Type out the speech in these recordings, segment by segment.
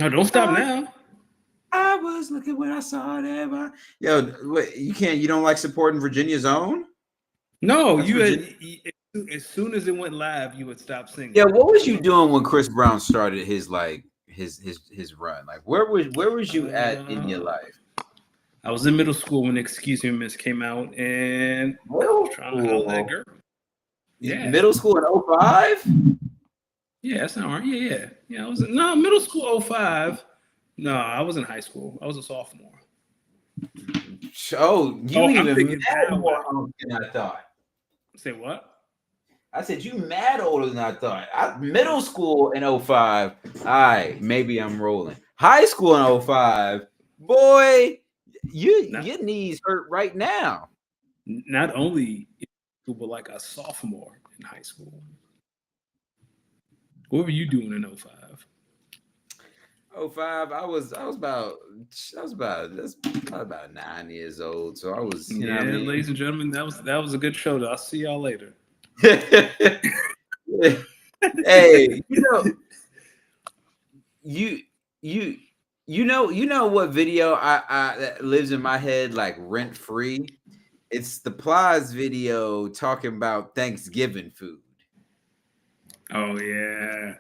No, don't stop now. I was looking when I saw that. Yo, wait, you don't like supporting Virginia's own? No, as soon as it went live, you would stop singing. Yeah, what was you doing when Chris Brown started his run? Like where was you at in your life? I was in middle school when Excuse Me Miss came out, and I was trying to holler at girl. Yeah. Middle school in 05? Yeah, that's not right. Yeah. I was in middle school 05. No, I was in high school. I was a sophomore. Oh, even mad more than I thought. Say what? I said you mad older than I thought. Middle school in 05. All right, maybe I'm rolling. High school in 05. Boy, your knees hurt right now. Not only, but like a sophomore in high school. What were you doing in 05? 05, I was about 9 years old. So I was, you know what I mean? Ladies and gentlemen, that was a good show. I'll see y'all later. Hey, you know what video I that lives in my head like rent free? It's the Plies video talking about Thanksgiving food. Oh yeah.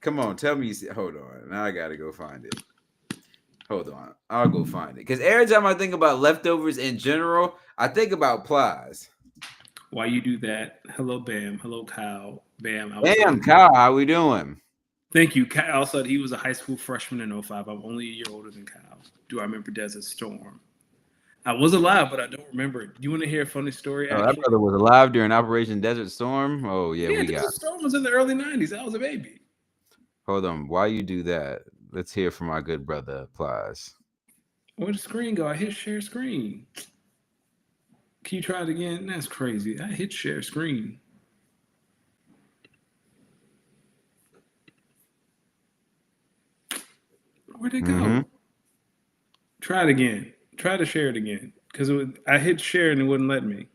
Come on, tell me. Hold on. Now I gotta go find it. Hold on. I'll go find it. Because every time I think about leftovers in general, I think about Plies. Why you do that? Hello, Bam. Hello, Kyle. Bam. Bam, Kyle. How we doing? Thank you. Kyle said he was a high school freshman in 05. I'm only a year older than Kyle. Do I remember Desert Storm? I was alive, but I don't remember it. Do you want to hear a funny story? Oh, that brother was alive during Operation Desert Storm? Oh, yeah, we Desert Storm was in the early 90s. I was a baby. Hold on. Why you do that? Let's hear from our good brother, Plies. Where'd the screen go? I hit share screen. Can you try it again? That's crazy. I hit share screen. Where'd it go? Mm-hmm. Try it again. Try to share it again. Because I hit share and it wouldn't let me.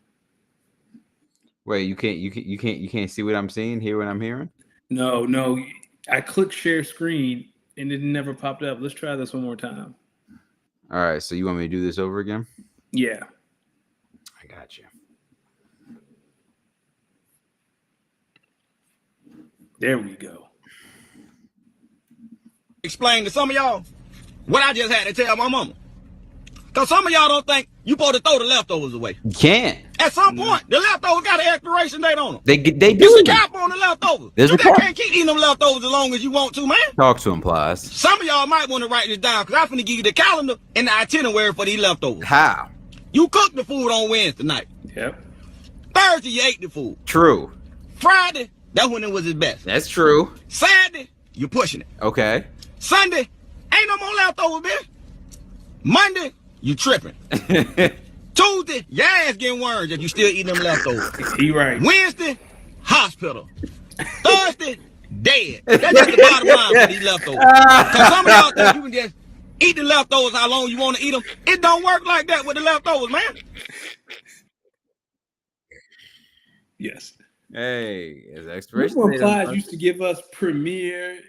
Wait, you can't see what I'm seeing, hear what I'm hearing? No. I clicked share screen and it never popped up. Let's try this one more time. All right, so you want me to do this over again? Yeah. I got you. There we go. Explain to some of y'all what I just had to tell my mama. Because some of y'all don't think you supposed to throw the leftovers away. You can't. At some point, the leftovers got an expiration date on them. They do. There's a cap on the leftovers. You can't keep eating them leftovers as long as you want to, man. Talk to him, Plies. Some of y'all might want to write this down because I'm finna give you the calendar and the itinerary for these leftovers. How? You cooked the food on Wednesday night. Yep. Thursday, you ate the food. True. Friday, that's when it was its best. That's true. Saturday, you're pushing it. Okay. Sunday, ain't no more leftovers, bitch. Monday, you tripping. Tuesday, your ass getting worms if you still eating them leftovers. He right. Wednesday, hospital. Thursday, dead. That's just the bottom line for these leftovers. Because some of y'all think you can just eat the leftovers how long you want to eat them. It don't work like that with the leftovers, man. Yes. Hey, as expiration. Remember when Plies used to give us premiere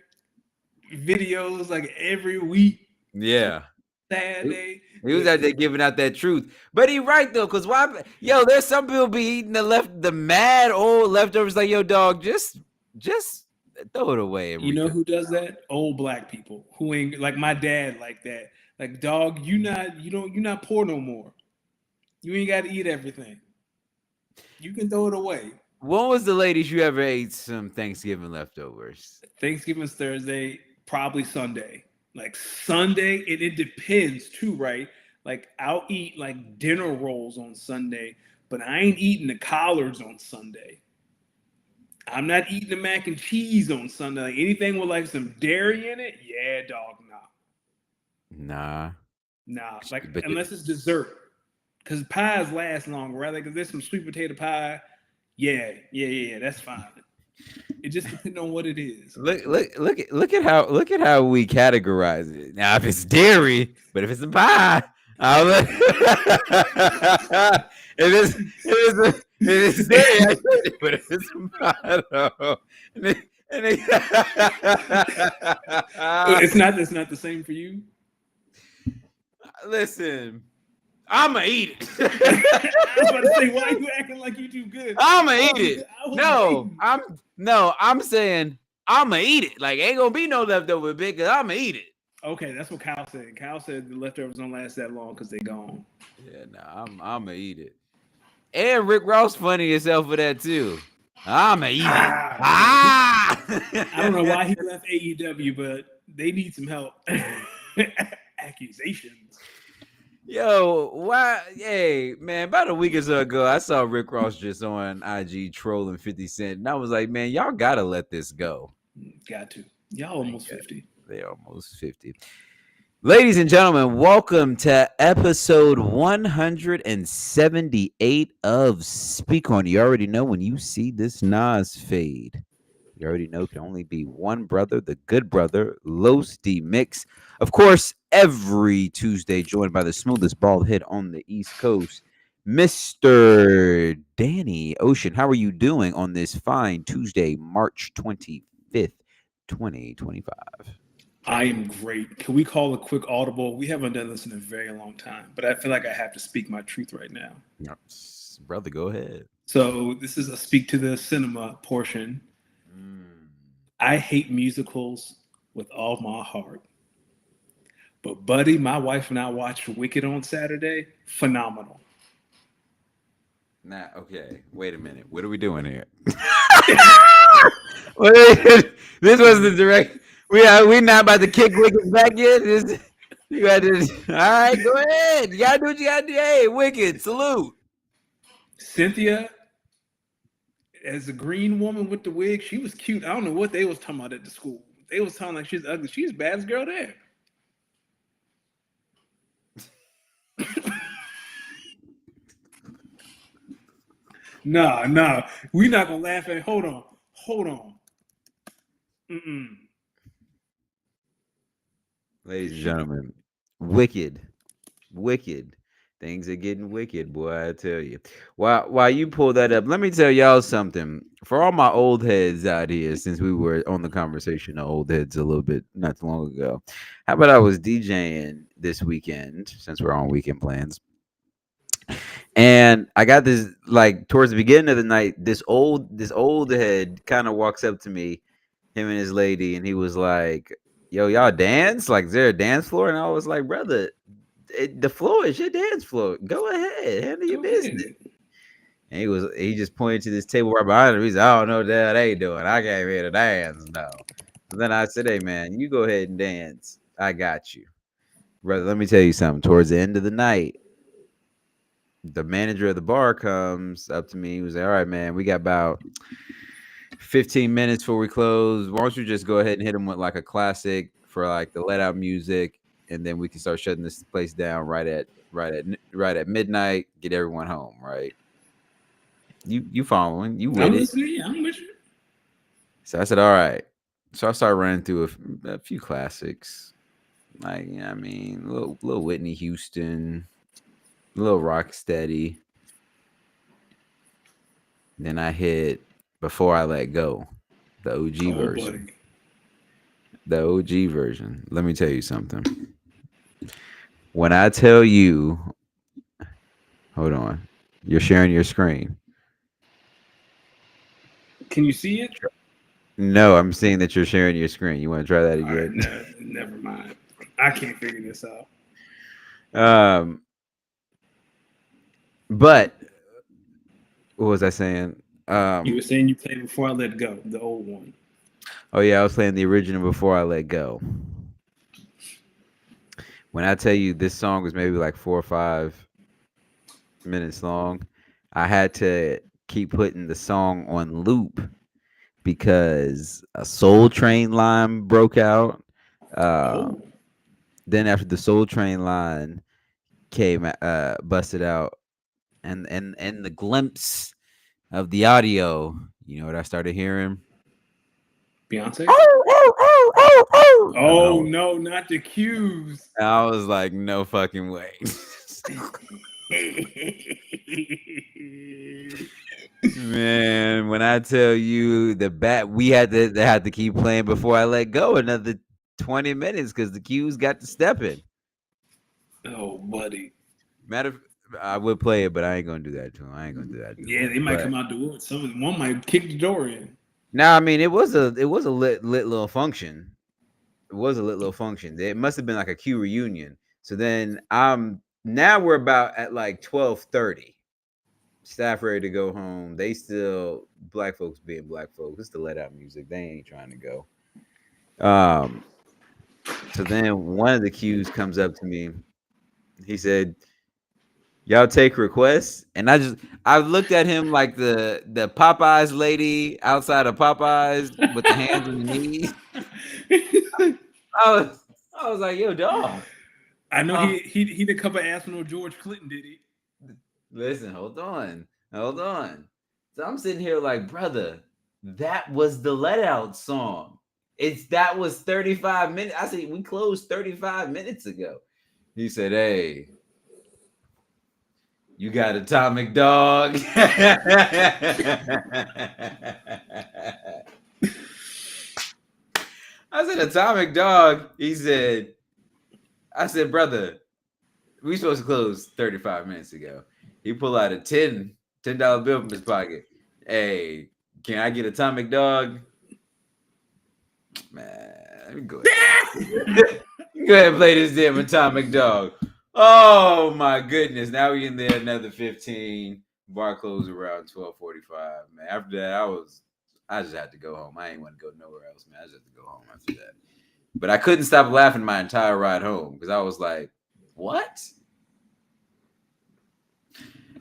videos like every week? Yeah. Saturday. He was out there giving out that truth. But he right though, because why there's some people be eating the mad old leftovers like, yo, dog, just throw it away. You know who does that? Old black people who ain't like my dad like that. Like, dog, you're not poor no more. You ain't got to eat everything. You can throw it away. When was the latest you ever ate some Thanksgiving leftovers? Thanksgiving's Thursday, probably Sunday. Like Sunday, it depends too, right? Like I'll eat like dinner rolls on Sunday, but I ain't eating the collards on Sunday. I'm not eating the mac and cheese on Sunday. Like anything with like some dairy in it, yeah, dog, nah. Like unless it's dessert, because pies last longer, right? Like if there's some sweet potato pie, yeah, that's fine. It just depends on what it is. Look at how we categorize it. Now, if it's dairy, but if it's a pie, it is dairy. But if it's a pie, no. It's not the same for you. Listen, I'ma eat it. I was about to say, why are you acting like you too good? I'ma eat it. I'm saying I'ma eat it. Like ain't gonna be no leftover bit because I'ma eat it. Okay, that's what Kyle said. Kyle said the leftovers don't last that long because they gone. Yeah, I'ma eat it. And Rick Ross funny himself for that too. I'ma eat it. I don't know why he left AEW, but they need some help. Accusations. Yo, why? Hey, man, about a week or so ago, I saw Rick Ross just on IG trolling 50 Cent, and I was like, man, y'all gotta let this go. Got to. Y'all almost 50. They're almost 50. Ladies and gentlemen, welcome to episode 178 of Speak On. You already know when you see this Nas fade, you already know it can only be one brother, the good brother, Los D Mix. Of course, every Tuesday, joined by the smoothest bald head on the East Coast, Mr. Danny Ocean. How are you doing on this fine Tuesday, March 25th, 2025? I am great. Can we call a quick audible? We haven't done this in a very long time, but I feel like I have to speak my truth right now. Brother, go ahead. So this is a speak to the cinema portion. I hate musicals with all my heart. But buddy, my wife and I watched Wicked on Saturday. Phenomenal. Nah, okay. Wait a minute. What are we doing here? This was the direct. We not about to kick Wicked back yet. You got to. All right, go ahead. You gotta do what you gotta do. Hey, Wicked, salute. Cynthia, as a green woman with the wig, she was cute. I don't know what they was talking about at the school. They was talking like she's ugly. She's the baddest girl there. Nah. We not gonna laugh at. Hold on. Ladies and gentlemen, wicked. Things are getting wicked, boy, I tell you. While you pull that up, let me tell y'all something. For all my old heads out here, since we were on the conversation of old heads a little bit not too long ago, how about I was DJing this weekend, since we're on weekend plans. And I got this, like, towards the beginning of the night, this old head kind of walks up to me, him and his lady, and he was like, yo, y'all dance? Like, is there a dance floor? And I was like, brother, the floor is your dance floor. Go ahead, handle your business. And he just pointed to this table right behind him. He's like, I don't know what the hell they doing. I can't ready to dance no. And then I said, hey man, you go ahead and dance. I got you. Brother, let me tell you something. Towards the end of the night, the manager of the bar comes up to me. He was like, all right, man, we got about 15 minutes before we close. Why don't you just go ahead and hit him with like a classic for like the let out music, and then we can start shutting this place down right at midnight. Get everyone home, right? You following? You with it? Yeah, I'm with you. So I said, all right. So I started running through a few classics, like I mean, little Whitney Houston, little Rocksteady. Then I hit Before I Let Go, the OG version. Buddy. The OG version. Let me tell you something. When I tell you, hold on, you're sharing your screen. Can you see it? No, I'm seeing that you're sharing your screen. You want to try that again? Right, never mind. I can't figure this out. But what was I saying? You were saying you played Before I Let Go, the old one. Oh yeah, I was playing the original Before I Let Go. When I tell you this song was maybe like 4 or 5 minutes long, I had to keep putting the song on loop because a Soul Train line broke out. Then after the Soul Train line came busted out, and the glimpse of the audio, you know what I started hearing? Beyonce? Oh no, not the cues. I was like, no fucking way. Man, when I tell you the bat, we had to keep playing before I let go another 20 minutes because the cues got to stepping. Oh, buddy. I would play it, but I ain't gonna do that to him. I ain't gonna do that to him. Yeah, they might come out the wood. One might kick the door in. Now, I mean, it was a lit little function. It was a lit little function. It must have been like a Q reunion. So then now we're about at like 12:30. Staff ready to go home. They still black folks being black folks. It's the let out music. They ain't trying to go. So then one of the Qs comes up to me. He said, "Y'all take requests," and I looked at him like the Popeyes lady outside of Popeyes with the hands on the knees. I was like, "Yo, dog." I know he didn't come and ask for no George Clinton, did he? Listen, hold on. So I'm sitting here like, brother, that was the let out song. That was 35 minutes. I said, we closed 35 minutes ago. He said, "Hey, you got Atomic Dog." I said, "Atomic Dog." I said, "Brother, we supposed to close 35 minutes ago." He pulled out a $10 bill from his pocket. "Hey, can I get Atomic Dog?" Man, let me go ahead. Go ahead and play this damn Atomic Dog. Oh my goodness. Now we in there another 15. Bar closed around 12:45. Man, after that, I just had to go home. I ain't want to go nowhere else, man. I just had to go home after that. But I couldn't stop laughing my entire ride home because I was like, what?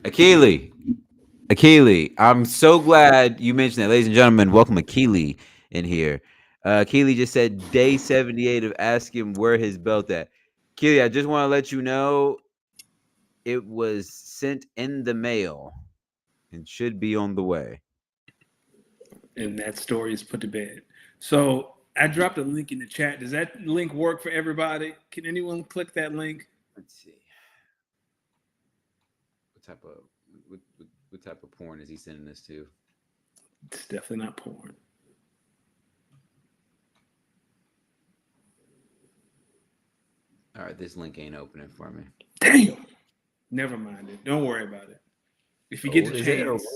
Akili, I'm so glad you mentioned that. Ladies and gentlemen, welcome Akili in here. Keely just said day 78 of ask him where his belt at. Keely, I just want to let you know it was sent in the mail and should be on the way. And that story is put to bed. So I dropped a link in the chat. Does that link work for everybody? Can anyone click that link? Let's see. What type of porn is he sending this to? It's definitely not porn. All right, this link ain't opening for me. Damn. Never mind it. Don't worry about it. If you get the chance.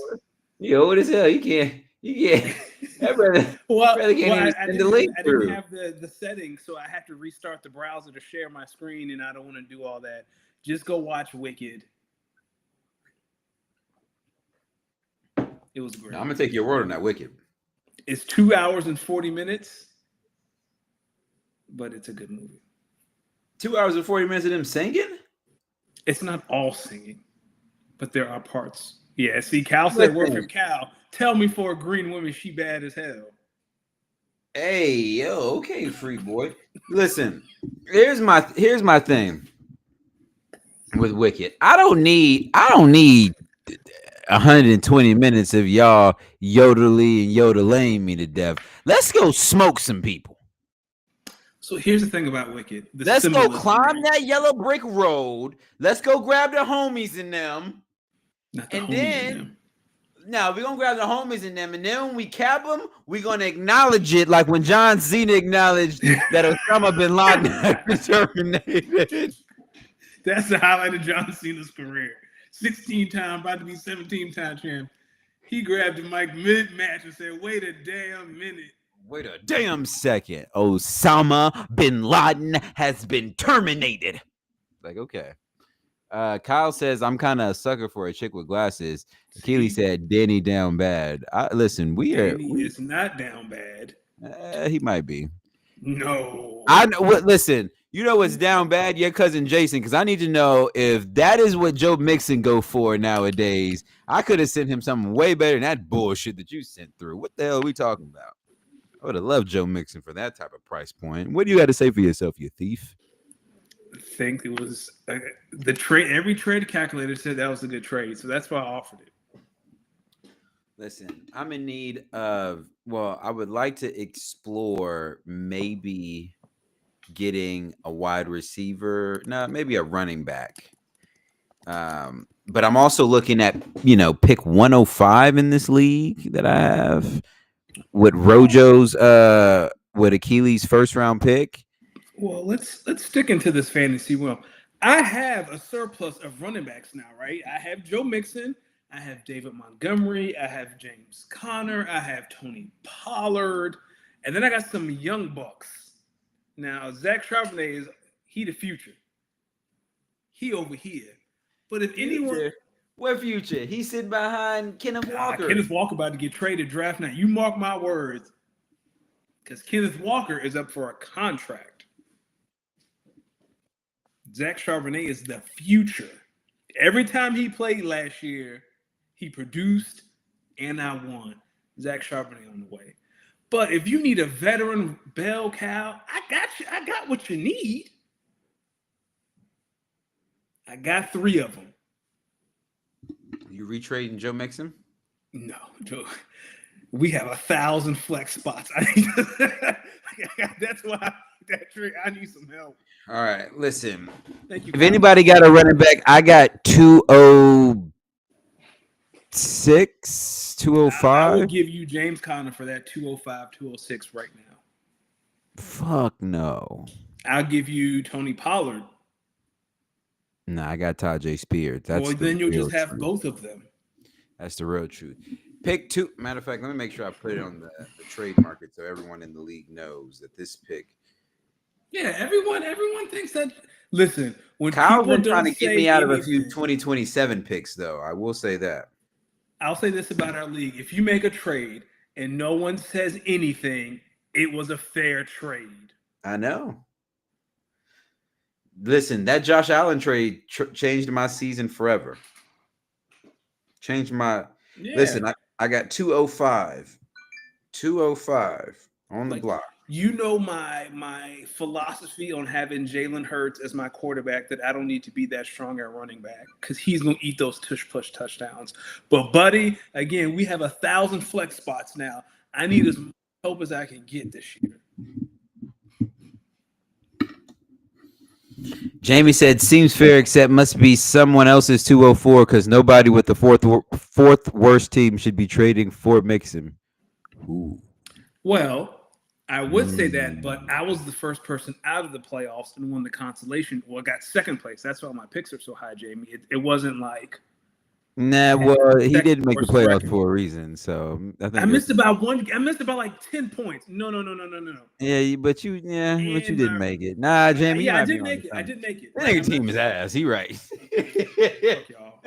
You old as hell. You can't. That brother can't even send the link through. I didn't have the settings, so I have to restart the browser to share my screen, and I don't want to do all that. Just go watch Wicked. It was great. No, I'm gonna take your word on that. Wicked. It's 2 hours and 40 minutes, but it's a good movie. 2 hours and 40 minutes of them singing? It's not all singing, but there are parts. Yeah, see, Cal said, "Word from Cal. Tell me for a green woman, she bad as hell." Hey, yo, okay, freak boy. Listen, here's my thing with Wicked. I don't need 120 minutes of y'all yodeling and yodeling me to death. Let's go smoke some people. So here's the thing about Wicked. Let's go climb that yellow brick road. Let's go grab the homies in them. We're gonna grab the homies in them, and then when we cap them, we're gonna acknowledge it like when John Cena acknowledged that Osama bin Laden had been terminated. That's the highlight of John Cena's career. 16-time, about to be 17-time champ. He grabbed the mic mid-match and said, "Wait a damn minute. Wait a damn second. Osama bin Laden has been terminated." Like, okay. Kyle says, "I'm kind of a sucker for a chick with glasses." Keely said, "Danny down bad." Listen, Danny is not down bad. He might be. No. I know. Listen, you know what's down bad? Your cousin Jason, because I need to know if that is what Joe Mixon go for nowadays. I could have sent him something way better than that bullshit that you sent through. What the hell are we talking about? I would have loved Joe Mixon for that type of price point. What do you got to say for yourself, you thief? I think it was the trade. Every trade calculator said that was a good trade, so that's why I offered it. Listen, I'm in need of. Well, I would like to explore maybe getting a wide receiver. No, maybe a running back. But I'm also looking at, pick 105 in this league that I have with Rojo's with Achilles' first round pick. Well, let's stick into this fantasy. Well, I have a surplus of running backs now, right? I have Joe Mixon, I have David Montgomery, I have James Conner, I have Tony Pollard, and then I got some young bucks. Now, Zach Charbonnet is the future. He over here. But if anyone, what future? He's sitting behind Kenneth Walker. Kenneth Walker about to get traded draft night. You mark my words, because Kenneth Walker is up for a contract. Zach Charbonnet is the future. Every time he played last year, he produced, and I won. Zach Charbonnet on the way. But if you need a veteran bell cow, I got you. I got what you need. I got 3 of them. You retrading Joe Mixon? No, Joe. We have 1,000 flex spots. That's why I need some help. All right, listen. Thank you. If anybody got a running back, I got 206, 205. I will give you James Conner for that 205, 206 right now. Fuck no. I'll give you Tony Pollard. No, I got Tajay Spears. Well, then you'll just have both of them. That's the real truth. Pick 2. Matter of fact, let me make sure I put it on the trade market so everyone in the league knows that this pick. Yeah, everyone thinks that. Listen, when Kyle's people been trying to get me out of a few anything, 2027 picks, though. I will say that. I'll say this about our league: if you make a trade and no one says anything, it was a fair trade. I know. Listen, that Josh Allen trade changed my season forever. Changed my. Yeah. Listen, I got 205. 205 on the block. You know my philosophy on having Jalen Hurts as my quarterback, that I don't need to be that strong at running back because he's going to eat those tush-push touchdowns. But, buddy, again, we have 1,000 flex spots now. I need as much help as I can get this year. Jamie said, seems fair, except must be someone else's 204 because nobody with the fourth worst team should be trading for Mixon. Ooh. Well, I would say that, but I was the first person out of the playoffs and won the consolation, or got second place. That's why my picks are so high, Jamie. It wasn't like. Nah, well, he did make the playoffs for a reason. So I missed about like 10 points. No. Yeah, but you didn't make it. Nah, Jamie. Yeah, I did make it. I did make it. That nigga team is ass. He right. Fuck y'all.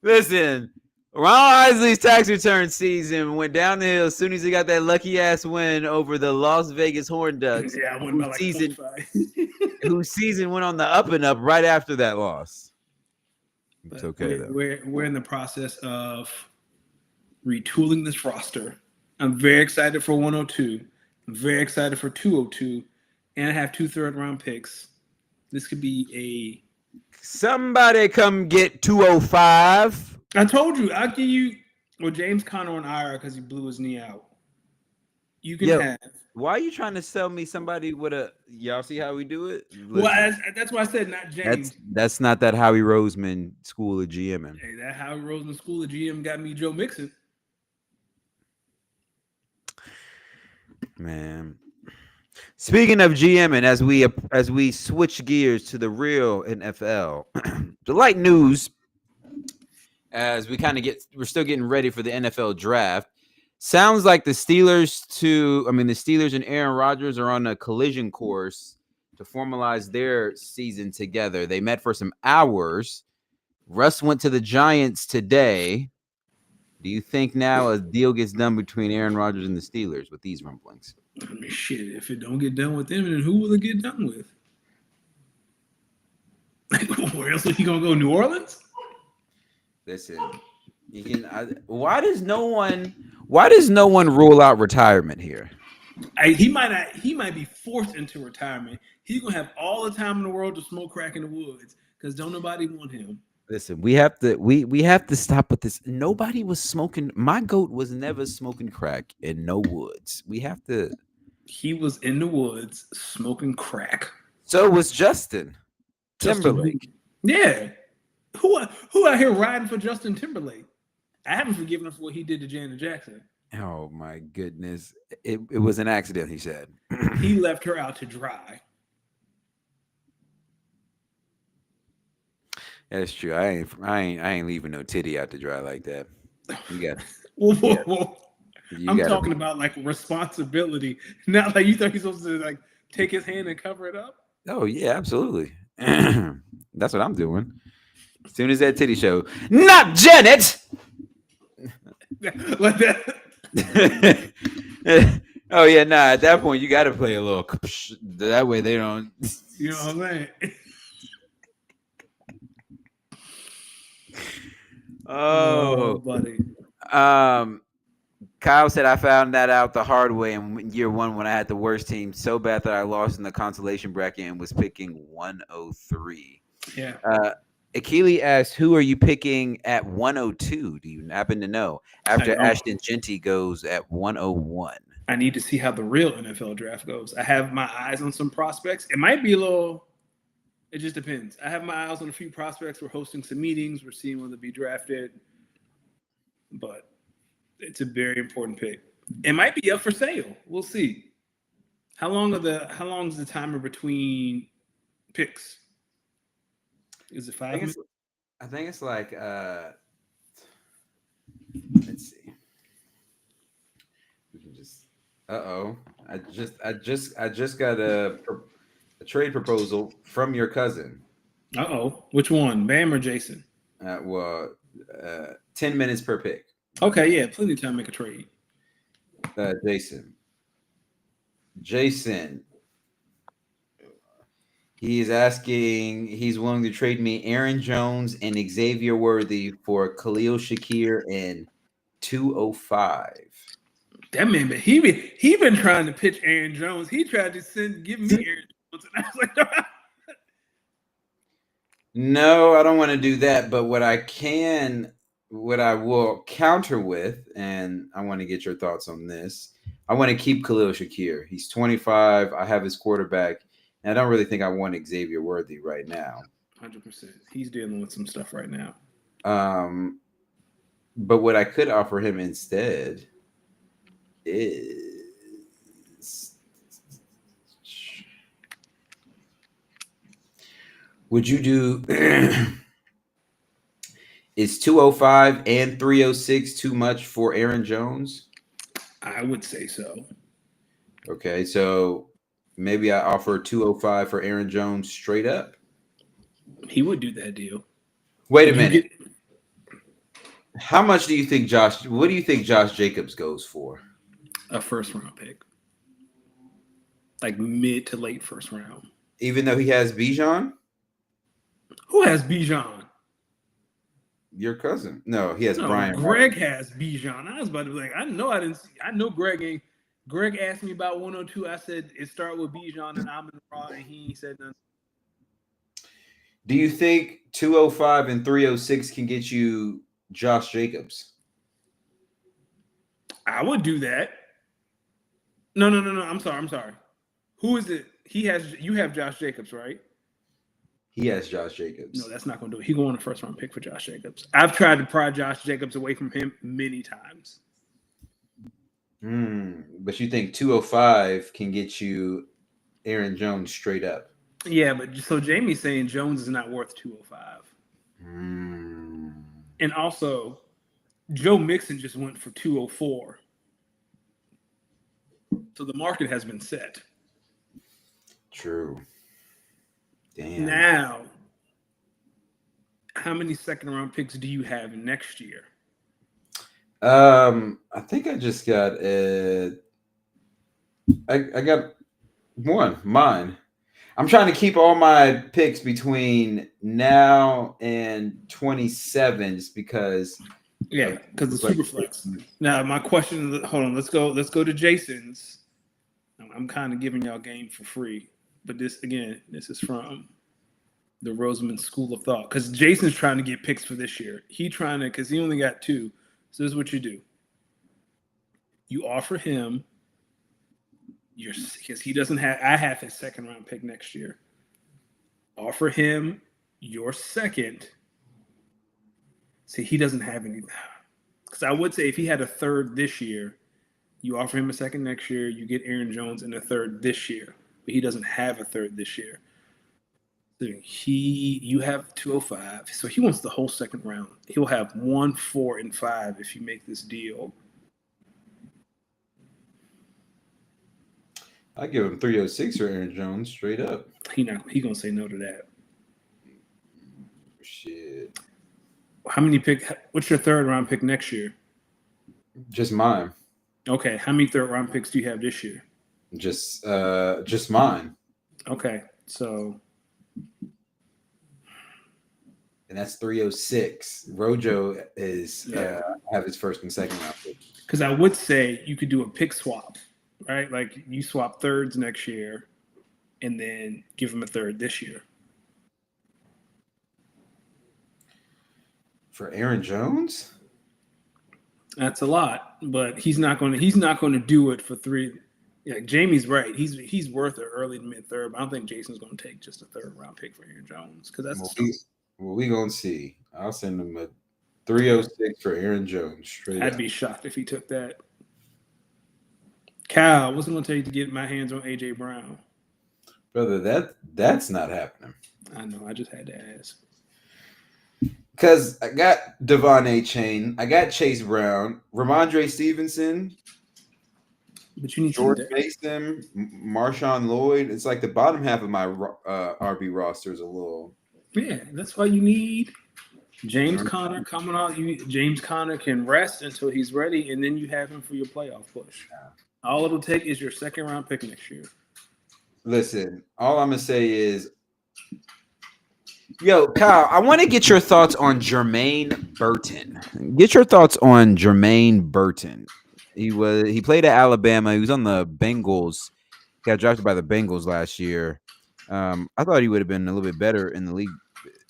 Listen, Ron Isley's tax return season went down the hill as soon as he got that lucky ass win over the Las Vegas Horned Ducks. Yeah, I won by like whose season went on the up and up right after that loss. It's okay though. We're in the process of retooling this roster. I'm very excited for 102. I'm very excited for 202, and I have 2 third-round picks. This could be somebody come get 205. I told you I'll give you James Conner on IR because he blew his knee out. You can have. Why are you trying to sell me somebody with a? Y'all see how we do it? Listen, well, that's why I said not James. That's not that Howie Roseman school of GMing. Hey, that Howie Roseman school of GM got me Joe Mixon. Man, speaking of GMing, as we switch gears to the real NFL, the light news. As we kind of we're still getting ready for the NFL draft. Sounds like the Steelers and Aaron Rodgers are on a collision course to formalize their season together. They met for some hours. Russ went to the Giants today. Do you think now a deal gets done between Aaron Rodgers and the Steelers with these rumblings? I mean, shit, if it don't get done with them, then who will it get done with? Where else are you going to go? New Orleans? Listen, why does no one rule out retirement here? He might be forced into retirement. He's gonna have all the time in the world to smoke crack in the woods because don't nobody want him. Listen, we have to stop with this. Nobody was smoking. My goat was never smoking crack in no woods. We have to. He was in the woods smoking crack. So was Justin Timberlake. Yeah. Who out here riding for Justin Timberlake? I haven't forgiven him for what he did to Janet Jackson. Oh my goodness! It was an accident. He said he left her out to dry. That's true. I ain't leaving no titty out to dry like that. You got. Whoa. I'm talking about like responsibility, not like you thought he's supposed to like take his hand and cover it up. Oh yeah, absolutely. That's what I'm doing. As soon as that titty show, not Janet. Like that. Oh yeah, nah. At that point, you got to play a little. That way they don't. You know what I'm saying? Oh, buddy. Kyle said I found that out the hard way in year one when I had the worst team so bad that I lost in the consolation bracket and was picking 103. Yeah. Akili asked, "Who are you picking at 102? Do you happen to know?" After Ashton Genty goes at 101. I need to see how the real NFL draft goes. I have my eyes on some prospects. It might be a little. It just depends. I have my eyes on a few prospects. We're hosting some meetings. We're seeing when they'll be drafted. But it's a very important pick. It might be up for sale. We'll see. How long is the timer between picks? Is it 5 minutes? I think it's like let's see. We can just I just got a trade proposal from your cousin. Which one? Bam or Jason? 10 minutes per pick. Okay, yeah, plenty of time to make a trade. Jason. He's asking, he's willing to trade me Aaron Jones and Xavier Worthy for Khalil Shakir and 205. That man, but he been trying to pitch Aaron Jones. He tried to give me Aaron Jones, and I was like, no, I don't want to do that. But what I will counter with, and I want to get your thoughts on this. I want to keep Khalil Shakir. He's 25. I have his quarterback. And I don't really think I want Xavier Worthy right now. 100%. He's dealing with some stuff right now. But what I could offer him instead is, would you do is 205 and 306 too much for Aaron Jones? I would say so. Okay, so maybe I offer 205 for Aaron Jones straight up. He would do that deal. Wait a minute. How much do you think what do you think Josh Jacobs goes for? A first round pick. Like mid to late first round. Even though he has Bijan? Who has Bijan? Your cousin. No, he has Brian. Greg has Bijan. I was about to be like, I know Greg ain't. Greg asked me about 102. I said it started with Bijan and Amon Ra, and he said nothing. Do you think 205 and 306 can get you Josh Jacobs? I would do that. No. I'm sorry. Who is it? You have Josh Jacobs, right? He has Josh Jacobs. No, that's not going to do it. He going a first round pick for Josh Jacobs. I've tried to pry Josh Jacobs away from him many times. But you think 205 can get you Aaron Jones straight up? Yeah, but so Jamie's saying Jones is not worth 205. And also, Joe Mixon just went for 204. So the market has been set. True. Damn. Now, how many second round picks do you have next year? I think I just got I got mine. I'm trying to keep all my picks between now and 27 just because because the super flex. Now my question, hold on, let's go to Jason's. I'm kind of giving y'all game for free, but this is from the Roseman School of Thought because Jason's trying to get picks for this year. Because he only got 2. So this is what you do. You offer him because he doesn't have. I have his second round pick next year. Offer him your second See, he doesn't have any. Because I would say if he had a third this year, you offer him a second next year, you get Aaron Jones and a third this year. But he doesn't have a third this year. So you have 205. So he wants the whole second round. He'll have 1, 4, and 5 if you make this deal. I give him 306 for Aaron Jones straight up. He gonna say no to that. Shit. How many what's your third round pick next year? Just mine. Okay. How many third round picks do you have this year? Just mine. Okay. So and that's 306. Rojo is have his first and second round pick. Because I would say you could do a pick swap, right? Like you swap thirds next year and then give him a third this year. For Aaron Jones? That's a lot, but he's not going to do it for 3. Yeah, Jamie's right. He's worth an early to mid third, but I don't think Jason's going to take just a third round pick for Aaron Jones because that's we gonna see. I'll send him a 306 for Aaron Jones. I'd be shocked if he took that. Cal, what's it going to take to get my hands on AJ Brown? Brother, that's not happening. I know. I just had to ask. Because I got Devon A-Chain, I got Chase Brown, Ramondre Stevenson, but you need George Mason, Marshawn Lloyd. It's like the bottom half of my RB roster is a little. Yeah, that's why you need James Conner coming out. James Conner can rest until he's ready, and then you have him for your playoff push. All it'll take is your second round pick next year. Listen, all I'm gonna say is, yo, Kyle, I want to get your thoughts on Jermaine Burton. Get your thoughts on Jermaine Burton. He played at Alabama. He was on the Bengals. Got drafted by the Bengals last year. I thought he would have been a little bit better in the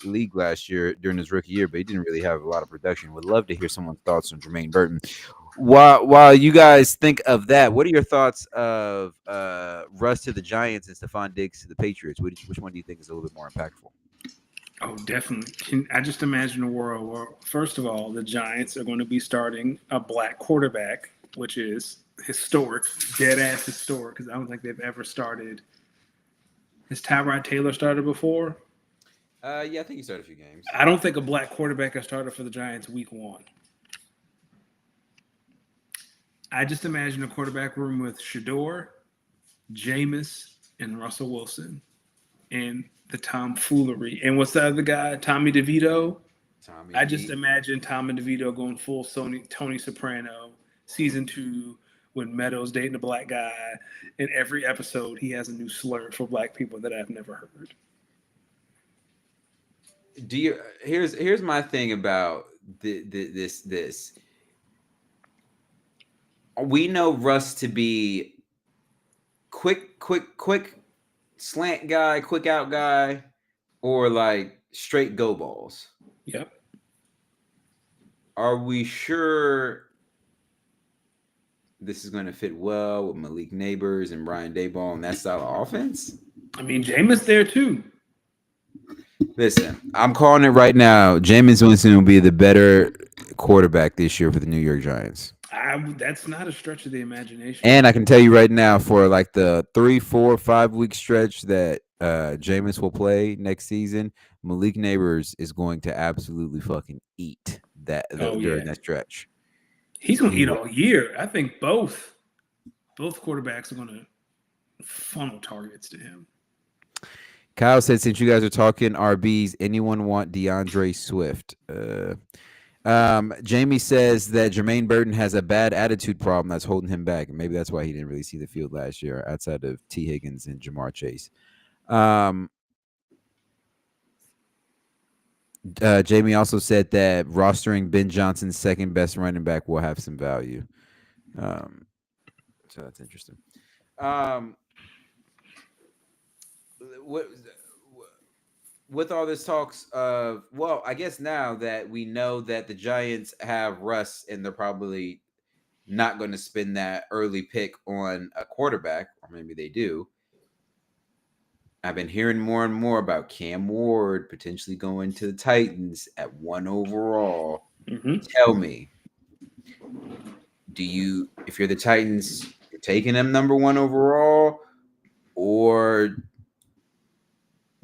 league last year during his rookie year, but he didn't really have a lot of production. Would love to hear someone's thoughts on Jermaine Burton. While you guys think of that, what are your thoughts of Russ to the Giants and Stephon Diggs to the Patriots? Which one do you think is a little bit more impactful? Oh, definitely. I just imagine a world where, first of all, the Giants are going to be starting a black quarterback, which is historic, dead-ass historic, because I don't think they've ever started. Has Tyrod Taylor started before? Yeah, I think he started a few games. I don't think a black quarterback has started for the Giants week 1. I just imagine a quarterback room with Shador, Jameis, and Russell Wilson, and the tomfoolery. And what's the other guy? Tommy DeVito. I just imagine Tommy DeVito going full Tony Soprano, season 2, when Meadows dating a black guy. In every episode, he has a new slur for black people that I've never heard. Here's my thing about this. We know Russ to be quick slant guy, quick out guy, or like straight go balls. Yep. Are we sure this is going to fit well with Malik Neighbors and Brian Daboll and that style of offense? I mean, Jameis there too. Listen, I'm calling it right now. Jameis Winston will be the better quarterback this year for the New York Giants. That's not a stretch of the imagination. And I can tell you right now, for like the 3, 4, 5 week stretch that Jameis will play next season, Malik Neighbors is going to absolutely fucking eat during that stretch. He's going to eat all year. I think both quarterbacks are going to funnel targets to him. Kyle said, since you guys are talking RBs, anyone want DeAndre Swift? Jamie says that Jermaine Burton has a bad attitude problem that's holding him back. And maybe that's why he didn't really see the field last year outside of T. Higgins and Jamar Chase. Jamie also said that rostering Ben Johnson's second best running back will have some value. So that's interesting. With all this talks of, well, I guess now that we know that the Giants have Russ and they're probably not going to spend that early pick on a quarterback, or maybe they do. I've been hearing more and more about Cam Ward potentially going to the Titans at 1 overall. Mm-hmm. Tell me, if you're the Titans, you're taking him number 1 overall, or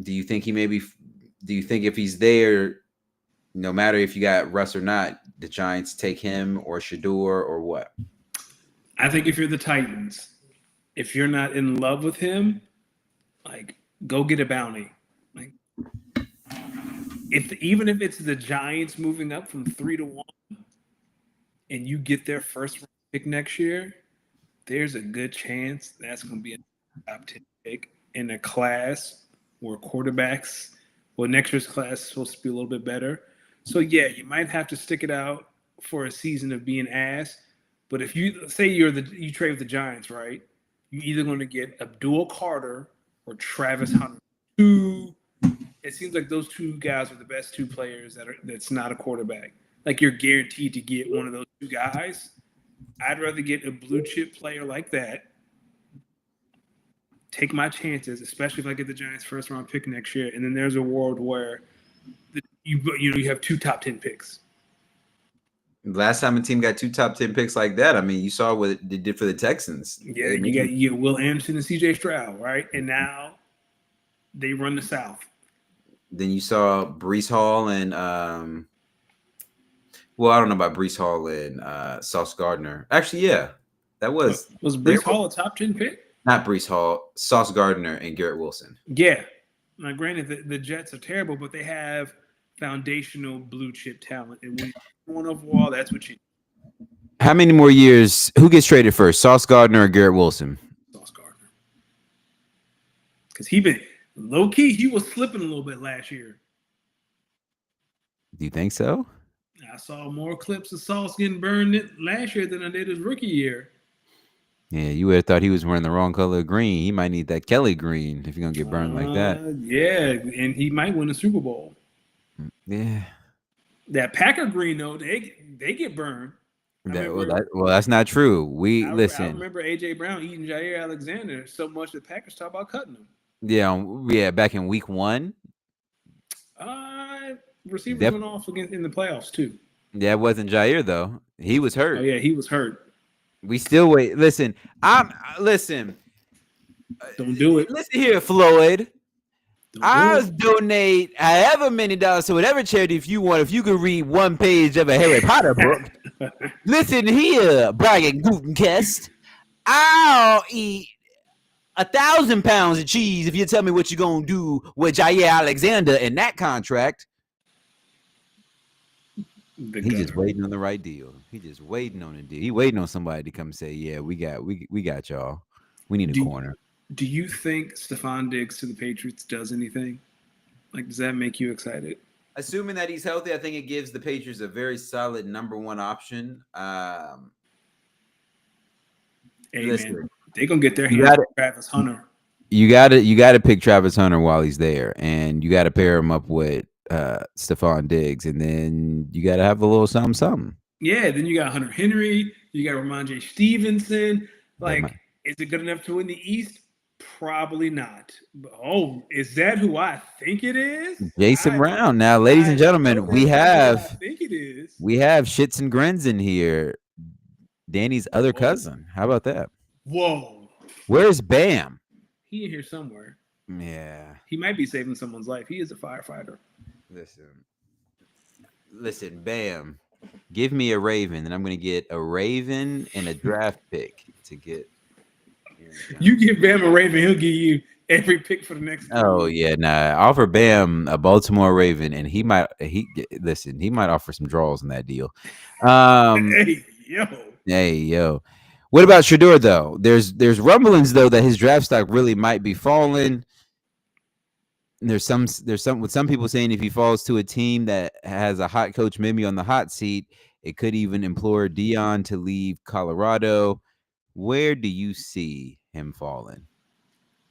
do you think if he's there, no matter if you got Russ or not, the Giants take him or Shador or what? I think if you're the Titans, if you're not in love with him, like, go get a bounty. Like, even if it's the Giants moving up from 3-1 and you get their first pick next year, there's a good chance that's going to be a top 10 pick in a class where quarterbacks, next year's class is supposed to be a little bit better. So, yeah, you might have to stick it out for a season of being ass. But if you say you trade with the Giants, right, you're either going to get Abdul Carter or Travis Hunter. It seems like those two guys are the best two players that's not a quarterback. Like, you're guaranteed to get one of those two guys. I'd rather get a blue chip player like that. Take my chances, especially if I get the Giants' first round pick next year. And then there's a world where you have 2 top 10 picks. Last time a team got 2 top 10 picks like that, I mean, you saw what they did for the Texans. Yeah, you got Will Anderson and CJ Stroud, right? And now they run the South. Then you saw Breece Hall and I don't know about Breece Hall and Sauce Gardner. Actually, yeah, that was Breece Hall a top 10 pick? Not Breece Hall, Sauce Gardner and Garrett Wilson. Yeah. Now, granted, the Jets are terrible, but they have foundational blue chip talent. And when you're 1 overall, that's what you need. How many more years? Who gets traded first, Sauce Gardner or Garrett Wilson? Sauce Gardner. Because low key, he was slipping a little bit last year. Do you think so? I saw more clips of Sauce getting burned last year than I did his rookie year. Yeah, you would have thought he was wearing the wrong color of green. He might need that Kelly green if you're going to get burned like that. Yeah, and he might win a Super Bowl. Yeah. That Packer green, though, they get burned. That's not true. Listen. I remember A.J. Brown eating Jair Alexander so much that Packers talk about cutting him. Yeah, back in week 1. Receivers went off in the playoffs, too. Yeah, it wasn't Jair, though. He was hurt. Oh, yeah, he was hurt. We still wait. Listen. Listen. Don't do it. Listen here, Floyd. I'll donate however many dollars to whatever charity if you want. If you could read 1 page of a Harry Potter book. Listen here, Brian Gutenkest. I'll eat 1,000 pounds of cheese if you tell me what you're gonna do with Jair Alexander in that contract. He's just waiting on the right deal. He's just waiting on a deal. He's waiting on somebody to come say, "Yeah, we got y'all. We need a corner." Do you think Stephon Diggs to the Patriots does anything? Like, does that make you excited? Assuming that he's healthy, I think it gives the Patriots a very solid number 1 option. Listen, man, they're gonna get their hands on Travis Hunter. You got to pick Travis Hunter while he's there, and you got to pair him up with Stephon Diggs, and then you got to have a little something. Yeah, then you got Hunter Henry, you got Ramondre Stevenson. Like, is it good enough to win the East? Probably not. Is that who I think it is? Jason Brown. Now, ladies and gentlemen, we have shits and grins in here. Danny's other cousin. How about that? Whoa. Where's Bam? He in here somewhere. Yeah. He might be saving someone's life. He is a firefighter. Listen, Bam. Give me a Raven, and I'm going to get a Raven and a draft pick to get. You give Bam a Raven, he'll give you every pick for the next. Oh yeah, nah. Offer Bam a Baltimore Raven, and he might offer some draws in that deal. Hey yo. What about Shador though? There's rumblings though that his draft stock really might be falling. There's some with some people saying if he falls to a team that has a hot coach maybe on the hot seat, it could even implore Dion to leave Colorado. Where do you see him falling?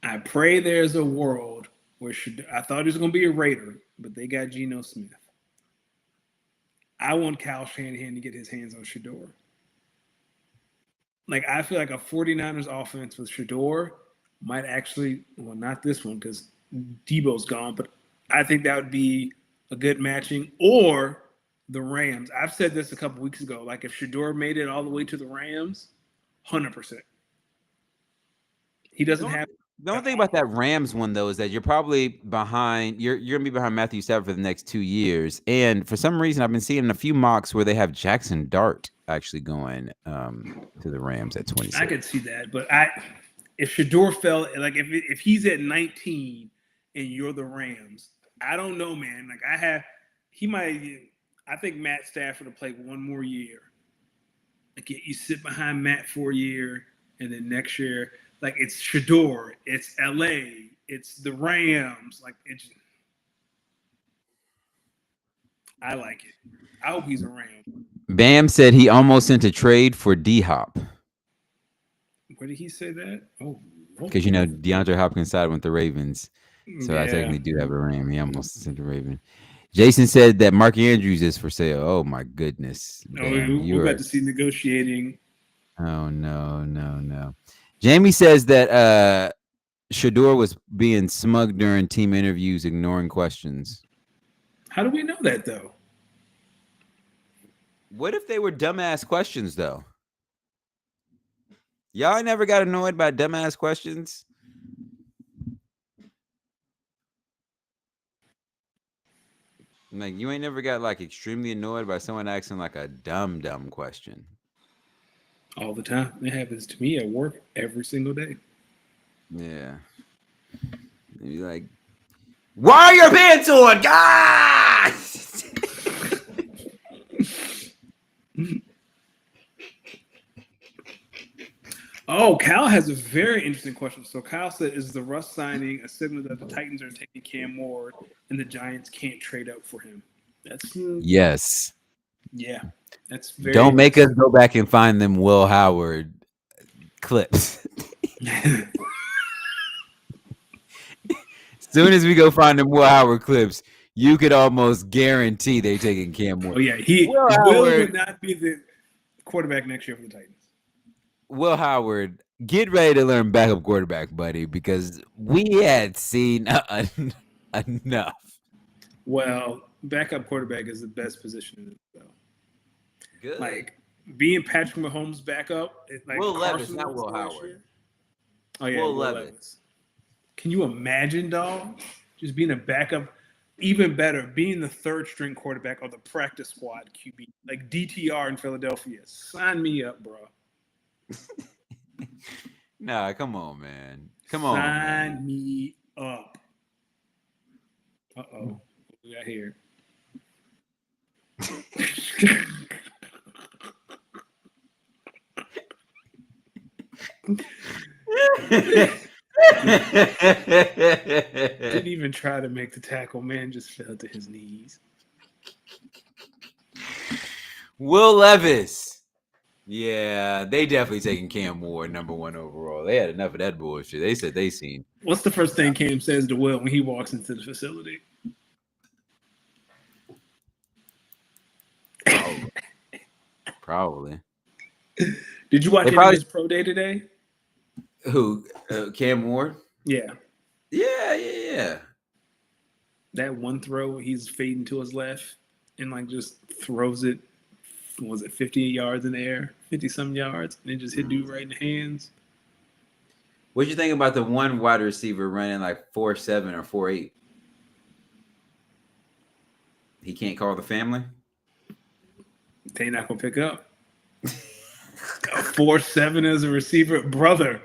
I pray there's a world where I thought he was going to be a Raider, but they got Geno Smith. I want Kyle Shanahan to get his hands on Shador. Like, I feel like a 49ers offense with Shador might actually, well, not this one, because Debo's gone, but I think that would be a good matching. Or the Rams. I've said this a couple weeks ago. Like if Shedeur made it all the way to the Rams, 100%. He doesn't have. The only thing about that Rams one though is that you're probably behind. You're gonna be behind Matthew Stafford for the next 2 years, and for some reason I've been seeing a few mocks where they have Jackson Dart actually going to the Rams at 26. I could see that, but if Shedeur fell, like if he's at 19 and you're the Rams, I don't know, man. Like I think Matt Stafford will play one more year. Like you sit behind Matt for a year, and then next year, like it's Shedeur, it's LA, it's the Rams. Like I like it. I hope he's a Ram. Bam said he almost sent a trade for D-Hop. Where did he say that? Oh, because DeAndre Hopkins sided with the Ravens, so I technically do have a Ram. He almost sent a Raven. Jason said that Mark Andrews is for sale. Oh my goodness! We're about to see negotiating. Oh no! Jamie says that Shedeur was being smug during team interviews, ignoring questions. How do we know that though? What if they were dumbass questions though? Y'all never got annoyed by dumbass questions? Like you ain't never got like extremely annoyed by someone asking like a dumb question. All the time. It happens to me at work every single day. Yeah. Maybe like, why are your pants on, guys? Oh, Kyle has a very interesting question. So Kyle said, is the Russ signing a signal that the Titans are taking Cam Ward and the Giants can't trade up for him? That's yes. Yeah. That's very Don't make us go back and find them Will Howard clips. As soon as we go find them Will Howard clips, you could almost guarantee they're taking Cam Ward. Oh, yeah. Will would not be the quarterback next year for the Titans. Will Howard, get ready to learn backup quarterback, buddy, because we had seen enough. Well, backup quarterback is the best position in the NFL. Good. Like being Patrick Mahomes' backup, like Will Carson Levis, not Will Howard. Year. Oh yeah, Will Levis. Can you imagine, dog? Just being a backup, even better, being the third string quarterback of the practice squad QB, like DTR in Philadelphia. Sign me up, bro. Nah, come on, man. Come on. Sign me up. Uh-oh. What we got here? Didn't even try to make the tackle. Man just fell to his knees. Will Levis. Yeah, they definitely taking Cam Ward #1 overall. They had enough of that bullshit. They said they seen. What's the first thing Cam says to Will when he walks into the facility? Probably. Did you watch his pro day today? Who? Cam Ward? Yeah. Yeah. That one throw, he's fading to his left and like just throws it. Was it 50 yards in the air, 50-some yards, and it just hit dude right in the hands? What you think about the one wide receiver running like 4.7 or 4.8? He can't call the family? They not gonna pick up. 4.7 as a receiver, brother.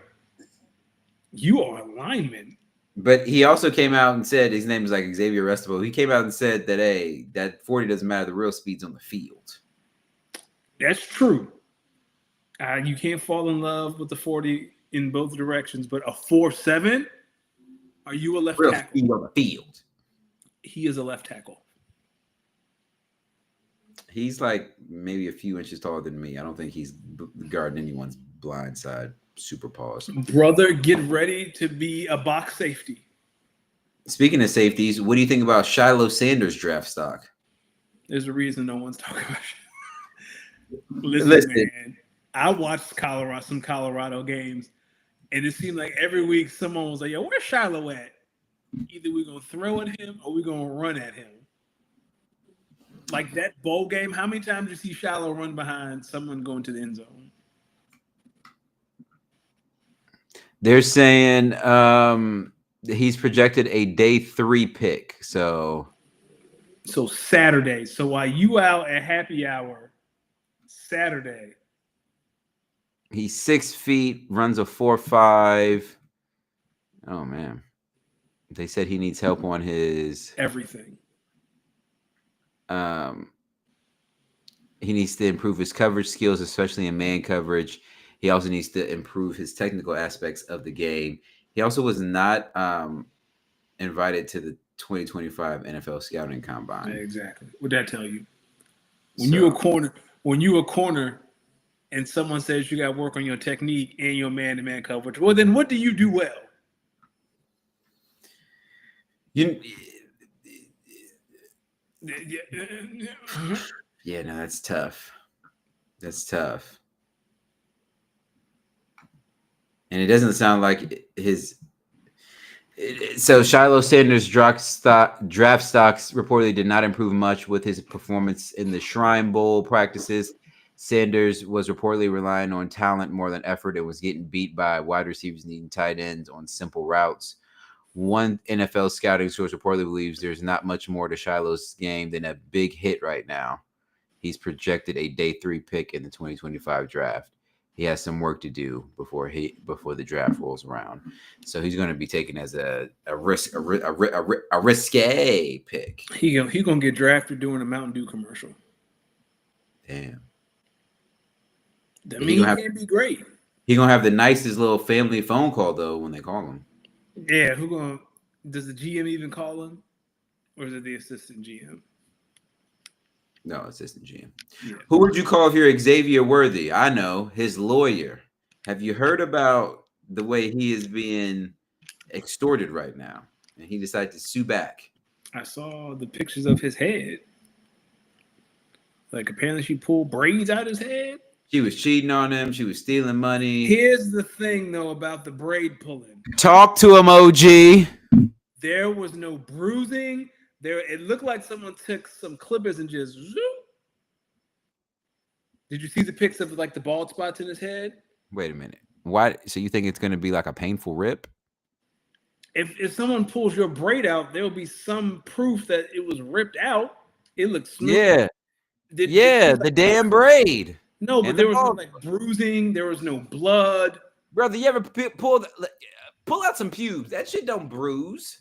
You are a lineman. But he also came out and said his name is like Xavier Restable. He came out and said that that 40 doesn't matter. The real speed's on the field. That's true. You can't fall in love with the 40 in both directions, but a 4.7? Are you a left real tackle? Speed on the field. He is a left tackle. He's like maybe a few inches taller than me. I don't think he's guarding anyone's blind side. Super pause. Brother, get ready to be a box safety. Speaking of safeties, what do you think about Shiloh Sanders draft stock? There's a reason no one's talking about it. Listen, man, I watched some Colorado games, and it seemed like every week someone was like, yo, where's Shiloh at? Either we're gonna throw at him or we're gonna run at him. Like that bowl game, how many times did you see Shiloh run behind someone going to the end zone? They're saying he's projected a day 3 pick. So Saturday. So while you out at happy hour, Saturday. He's 6 feet, runs a 4.5. Oh man. They said he needs help on his everything. He needs to improve his coverage skills, especially in man coverage. He also needs to improve his technical aspects of the game. He also was not invited to the 2025 NFL Scouting Combine. Yeah, exactly. What'd that tell you? When you a corner and someone says you got to work on your technique and your man-to-man coverage, well, then what do you do well? Yeah, no, that's tough. That's tough. And it doesn't sound like his. So Shiloh Sanders' draft stocks reportedly did not improve much with his performance in the Shrine Bowl practices. Sanders was reportedly relying on talent more than effort and was getting beat by wide receivers needing tight ends on simple routes. One NFL scouting source reportedly believes there's not much more to Shiloh's game than a big hit right now. He's projected a day 3 pick in the 2025 draft. He has some work to do before the draft rolls around. So he's going to be taken as a risque pick. He gonna get drafted doing a Mountain Dew commercial. Damn. That means he can't be great. He's gonna have the nicest little family phone call though when they call him. Yeah, does the GM even call him? Or is it the assistant GM? No, assistant GM. Yeah. Who would you call if you're Xavier Worthy? I know, his lawyer. Have you heard about the way he is being extorted right now? And he decided to sue back. I saw the pictures of his head. Like apparently she pulled braids out his head. She was cheating on him. She was stealing money. Here's the thing, though, about the braid pulling. Talk to him, OG. There was no bruising. It looked like someone took some clippers and just zoom. Did you see the pics of like the bald spots in his head? Wait a minute. Why? So you think it's going to be like a painful rip? If someone pulls your braid out, there will be some proof that it was ripped out. It looks smooth. Yeah. The damn braid. No, but there was no like bruising. There was no blood. Brother, you ever pull out some pubes? That shit don't bruise.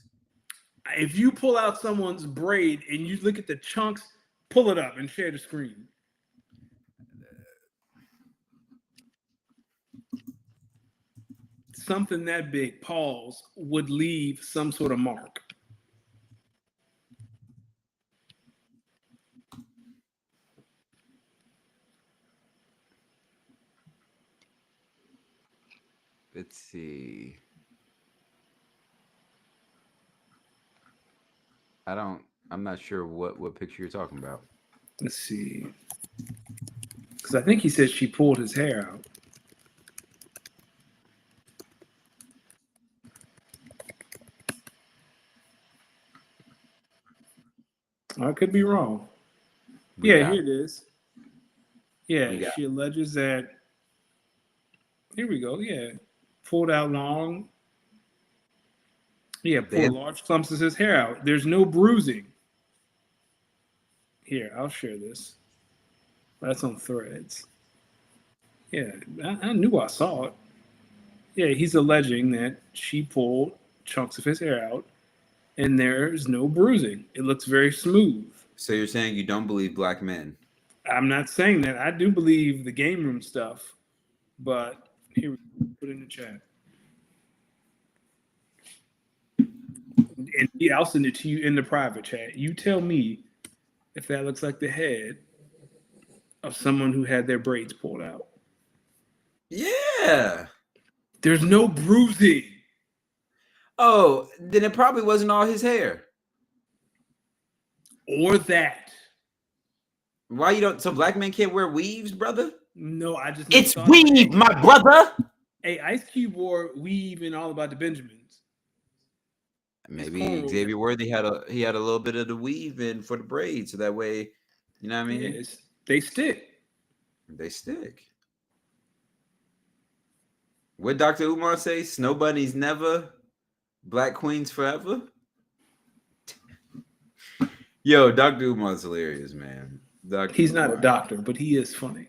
If you pull out someone's braid and you look at the chunks, pull it up and share the screen. Something that big, pause, would leave some sort of mark. Let's see. I'm not sure what picture you're talking about. Let's see. Because I think he said she pulled his hair out. I could be wrong. Here it is. Yeah, she alleges that. Here we go. Yeah. Pulled out long. Yeah, pulled large clumps of his hair out. There's no bruising. Here, I'll share this. That's on Threads. Yeah, I knew I saw it. Yeah, he's alleging that she pulled chunks of his hair out and there's no bruising. It looks very smooth. So you're saying you don't believe black men? I'm not saying that. I do believe the game room stuff, but here we go. Put it in the chat. And yeah, I'll send it to you in the private chat. You tell me if that looks like the head of someone who had their braids pulled out. Yeah. There's no bruising. Oh, then it probably wasn't all his hair. Or that. Why you don't? So black men can't wear weaves, brother? No, I just. It's weave, my brother. Hey, Ice Cube wore weave and All About the Benjamins. Maybe Xavier Worthy had a little bit of the weave in for the braids, so that way, you know what I mean? Yeah, they stick. They stick. What Dr. Umar say? Snow bunnies never, black queens forever. Yo, Dr. Umar's hilarious, man. He's not a doctor, but he is funny.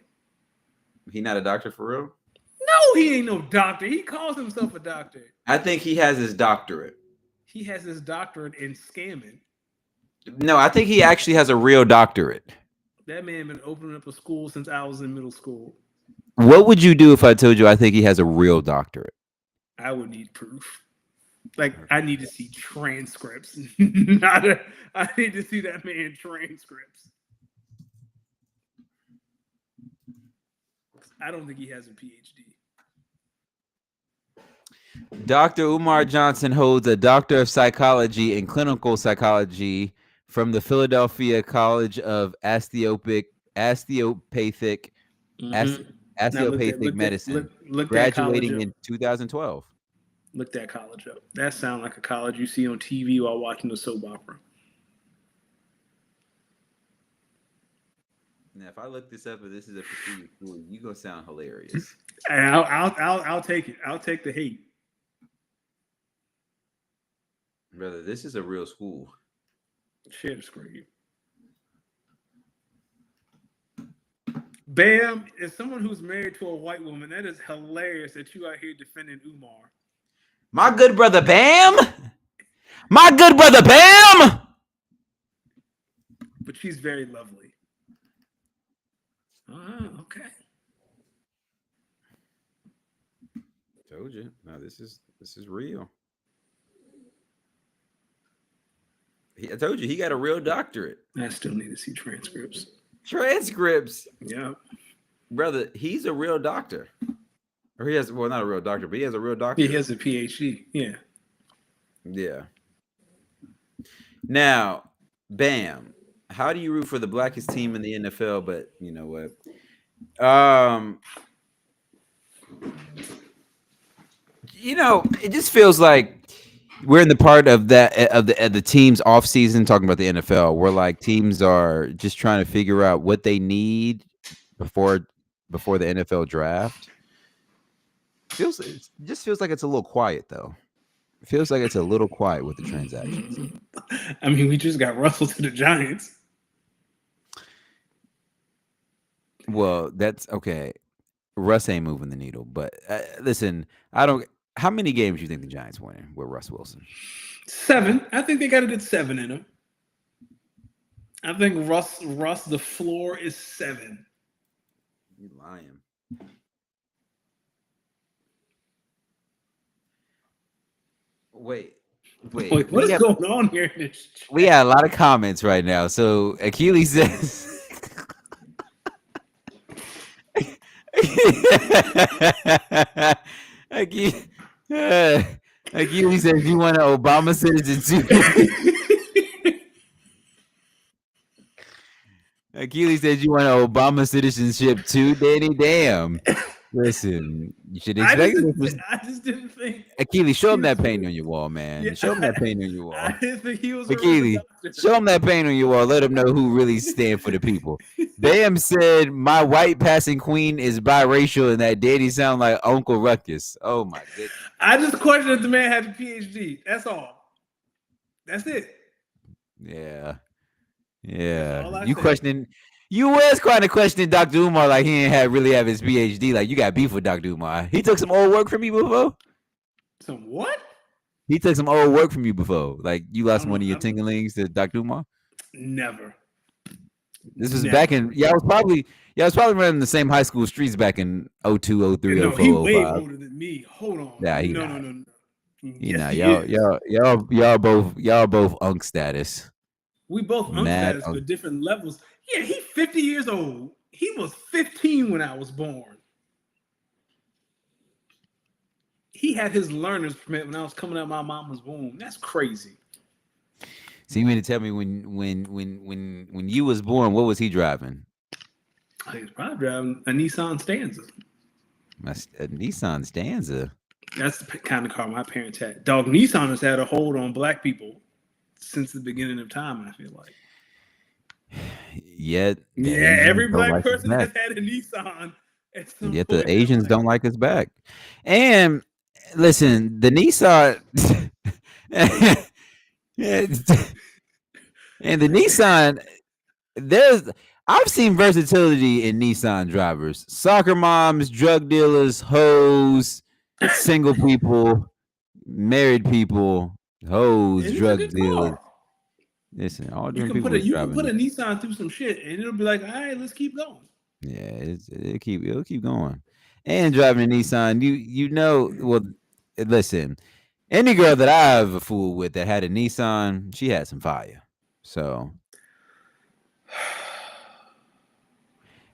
He not a doctor for real? No, he ain't no doctor. He calls himself a doctor. I think he has his doctorate. He has his doctorate in scamming. No, I think he actually has a real doctorate. That man been opening up a school since I was in middle school. What would you do if I told you I think he has a real doctorate? I would need proof. Like, I need to see transcripts. I need to see that man transcripts. I don't think he has a PhD. Dr. Umar Johnson holds a Doctor of Psychology in Clinical Psychology from the Philadelphia College of Osteopathic Medicine, look graduating in 2012. Look that college up. That sounds like a college you see on TV while watching a soap opera. Now, if I look this up, and this is a prestigious school, you gonna sound hilarious. And I'll take it. I'll take the hate. Brother, this is a real school. Share the screen. Bam, as someone who's married to a white woman, that is hilarious that you out here defending Umar. My good brother Bam! My good brother Bam! But she's very lovely. Oh, okay. Told you. No, this is real. I told you he got a real doctorate. I still need to see transcripts. Transcripts. Yeah. Brother, he's a real doctor. Or he has, well, not a real doctor, but he has a real doctor. He has a PhD. Yeah. Yeah. Now, Bam, how do you root for the blackest team in the NFL? But you know what? It just feels like we're in the part of the team's off season, talking about the NFL, where like teams are just trying to figure out what they need before the NFL draft. It just feels like it's a little quiet though. It feels like it's a little quiet with the transactions. I mean, we just got Russell to the Giants. Well, that's okay. Russ ain't moving the needle, but listen, how many games do you think the Giants winning with Russ Wilson? 7. I think they got it at 7 in them. I think Russ, the floor is 7. You lying. Wait. What is going on here in this chat? We had a lot of comments right now. So Achilles says Achilles says you want an Obama citizen too. Achilles says you want an Obama citizenship too, Danny. Damn. Listen, you should expect I just didn't think. Achilles, show him that paint on your wall, man. Yeah, show him that paint on your wall. I didn't think he was Achilles, show him that paint on your wall. Let him know who really stand for the people. Bam said, my white passing queen is biracial and that daddy sound like Uncle Ruckus. Oh, my goodness. I just questioned if the man had a PhD. That's all. That's it. Yeah. You was kind of questioning Dr. Umar like he didn't really have his PhD. Like you got beef with Dr. Umar. He took some old work from you before? Some what? He took some old work from you before. Like you lost one of your tinglings to Dr. Umar? Never. This was back in y'all was probably running the same high school streets back in 02, 03, 04, 05. He way older than me. Hold on. Yeah, no. Y'all both unk status. We both unk status, but different levels. Yeah, he's 50 years old. He was 15 when I was born. He had his learner's permit when I was coming out of my mama's womb. That's crazy. So you mean to tell me when you was born, what was he driving? He was probably driving a Nissan Stanza. A Nissan Stanza. That's the kind of car my parents had. Dog, Nissan has had a hold on black people since the beginning of time, I feel like. Yet every black person has had a Nissan. Yet the Asians don't like us back. And listen, the Nissan and the Nissan, I've seen versatility in Nissan drivers. Soccer moms, drug dealers, hoes, single people, married people, hoes, drug dealers. Listen, all different people. You can put a Nissan through some shit, and it'll be like, all right, let's keep going. Yeah, it'll keep going. And driving a Nissan, you know, well, listen, any girl that I've fooled with that had a Nissan, she had some fire. So,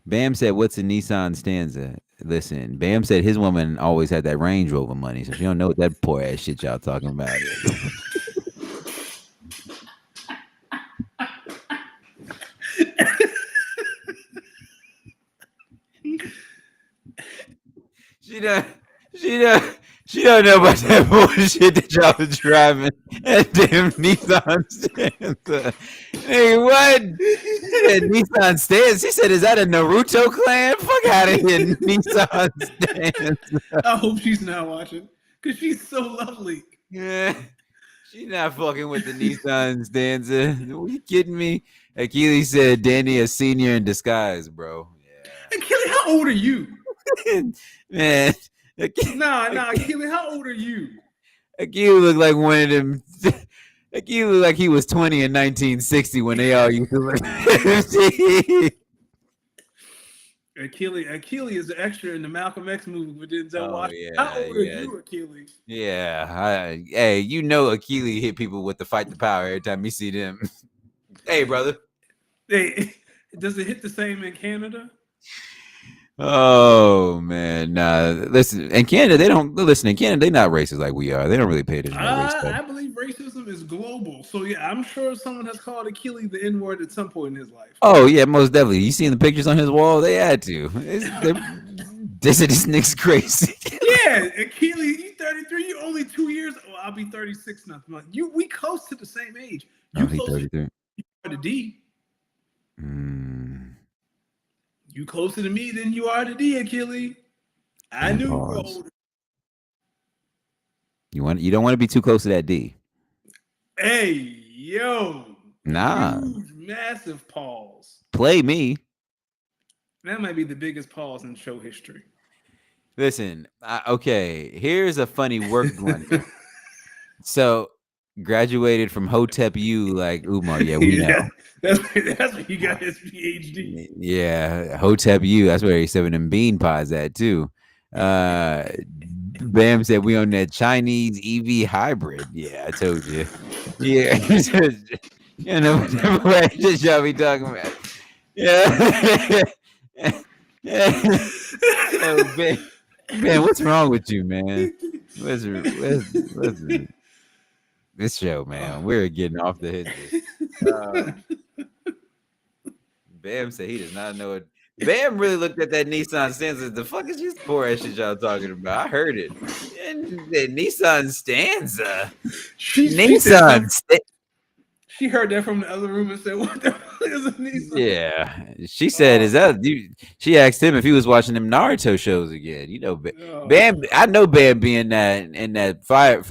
Bam said, "What's a Nissan Stanza?" Listen, Bam said his woman always had that Range Rover money, so she don't know what that poor ass shit y'all talking about is. She don't know about that bullshit that y'all was driving. That damn Nissan Stanza. Hey, what? Said Nissan Stanza. She said, "Is that a Naruto clan? Fuck out of here, Nissan Stanza." I hope she's not watching because she's so lovely. Yeah, she's not fucking with the Nissan Stanza. Are you kidding me? Achilles said, "Danny a senior in disguise, bro." Yeah. Achilles, how old are you? Man. Nah, Achilles, how old are you? Achilles looked like one of them. Achilles looked like he was 20 in 1960 when they all used to look. Achilles is the extra in the Malcolm X movie with Denzel Washington. How old are you, Achilles? Yeah, hey, you know Achilles hit people with the fight the power every time you see them. Hey, brother. Hey, does it hit the same in Canada? Oh man, nah. Listen, in Canada, they don't listen. In Canada, they're not racist like we are. They don't really pay attention to race stuff. I believe racism is global. So yeah, I'm sure someone has called Achilles the N-word at some point in his life. Oh yeah, most definitely. You seen the pictures on his wall? They had to. They said this nigga's crazy. Yeah, Achilles, you 33. You only 2 years. Oh, I'll be 36 next month. We close to the same age. You he's 33. You are to D. You closer to me than you are to D, Achilles. I knew you were older. You don't want to be too close to that D. Hey, yo. Nah. Huge, massive pause. Play me. That might be the biggest pause in show history. Listen, okay. Here's a funny work blunder. So, graduated from Hotep U like Umar. Yeah, we know. That's where he got his PhD. Yeah, Hotep U. That's where he's serving them bean pies at too. Bam said we on that Chinese EV hybrid. Yeah, I told you. Yeah, you know what y'all be talking about. Yeah. Oh, man, what's wrong with you, man? What's this show, man? We're getting off the hinges. Bam said he does not know it. Bam really looked at that Nissan Stanza. The fuck is this poor ass shit y'all talking about? I heard it. And the Nissan Stanza. She heard that from the other room and said, "What the fuck is a Nissan?" Yeah, she said, "Is that you?" She asked him if he was watching them Naruto shows again. You know, Bam. I know Bam being in that fire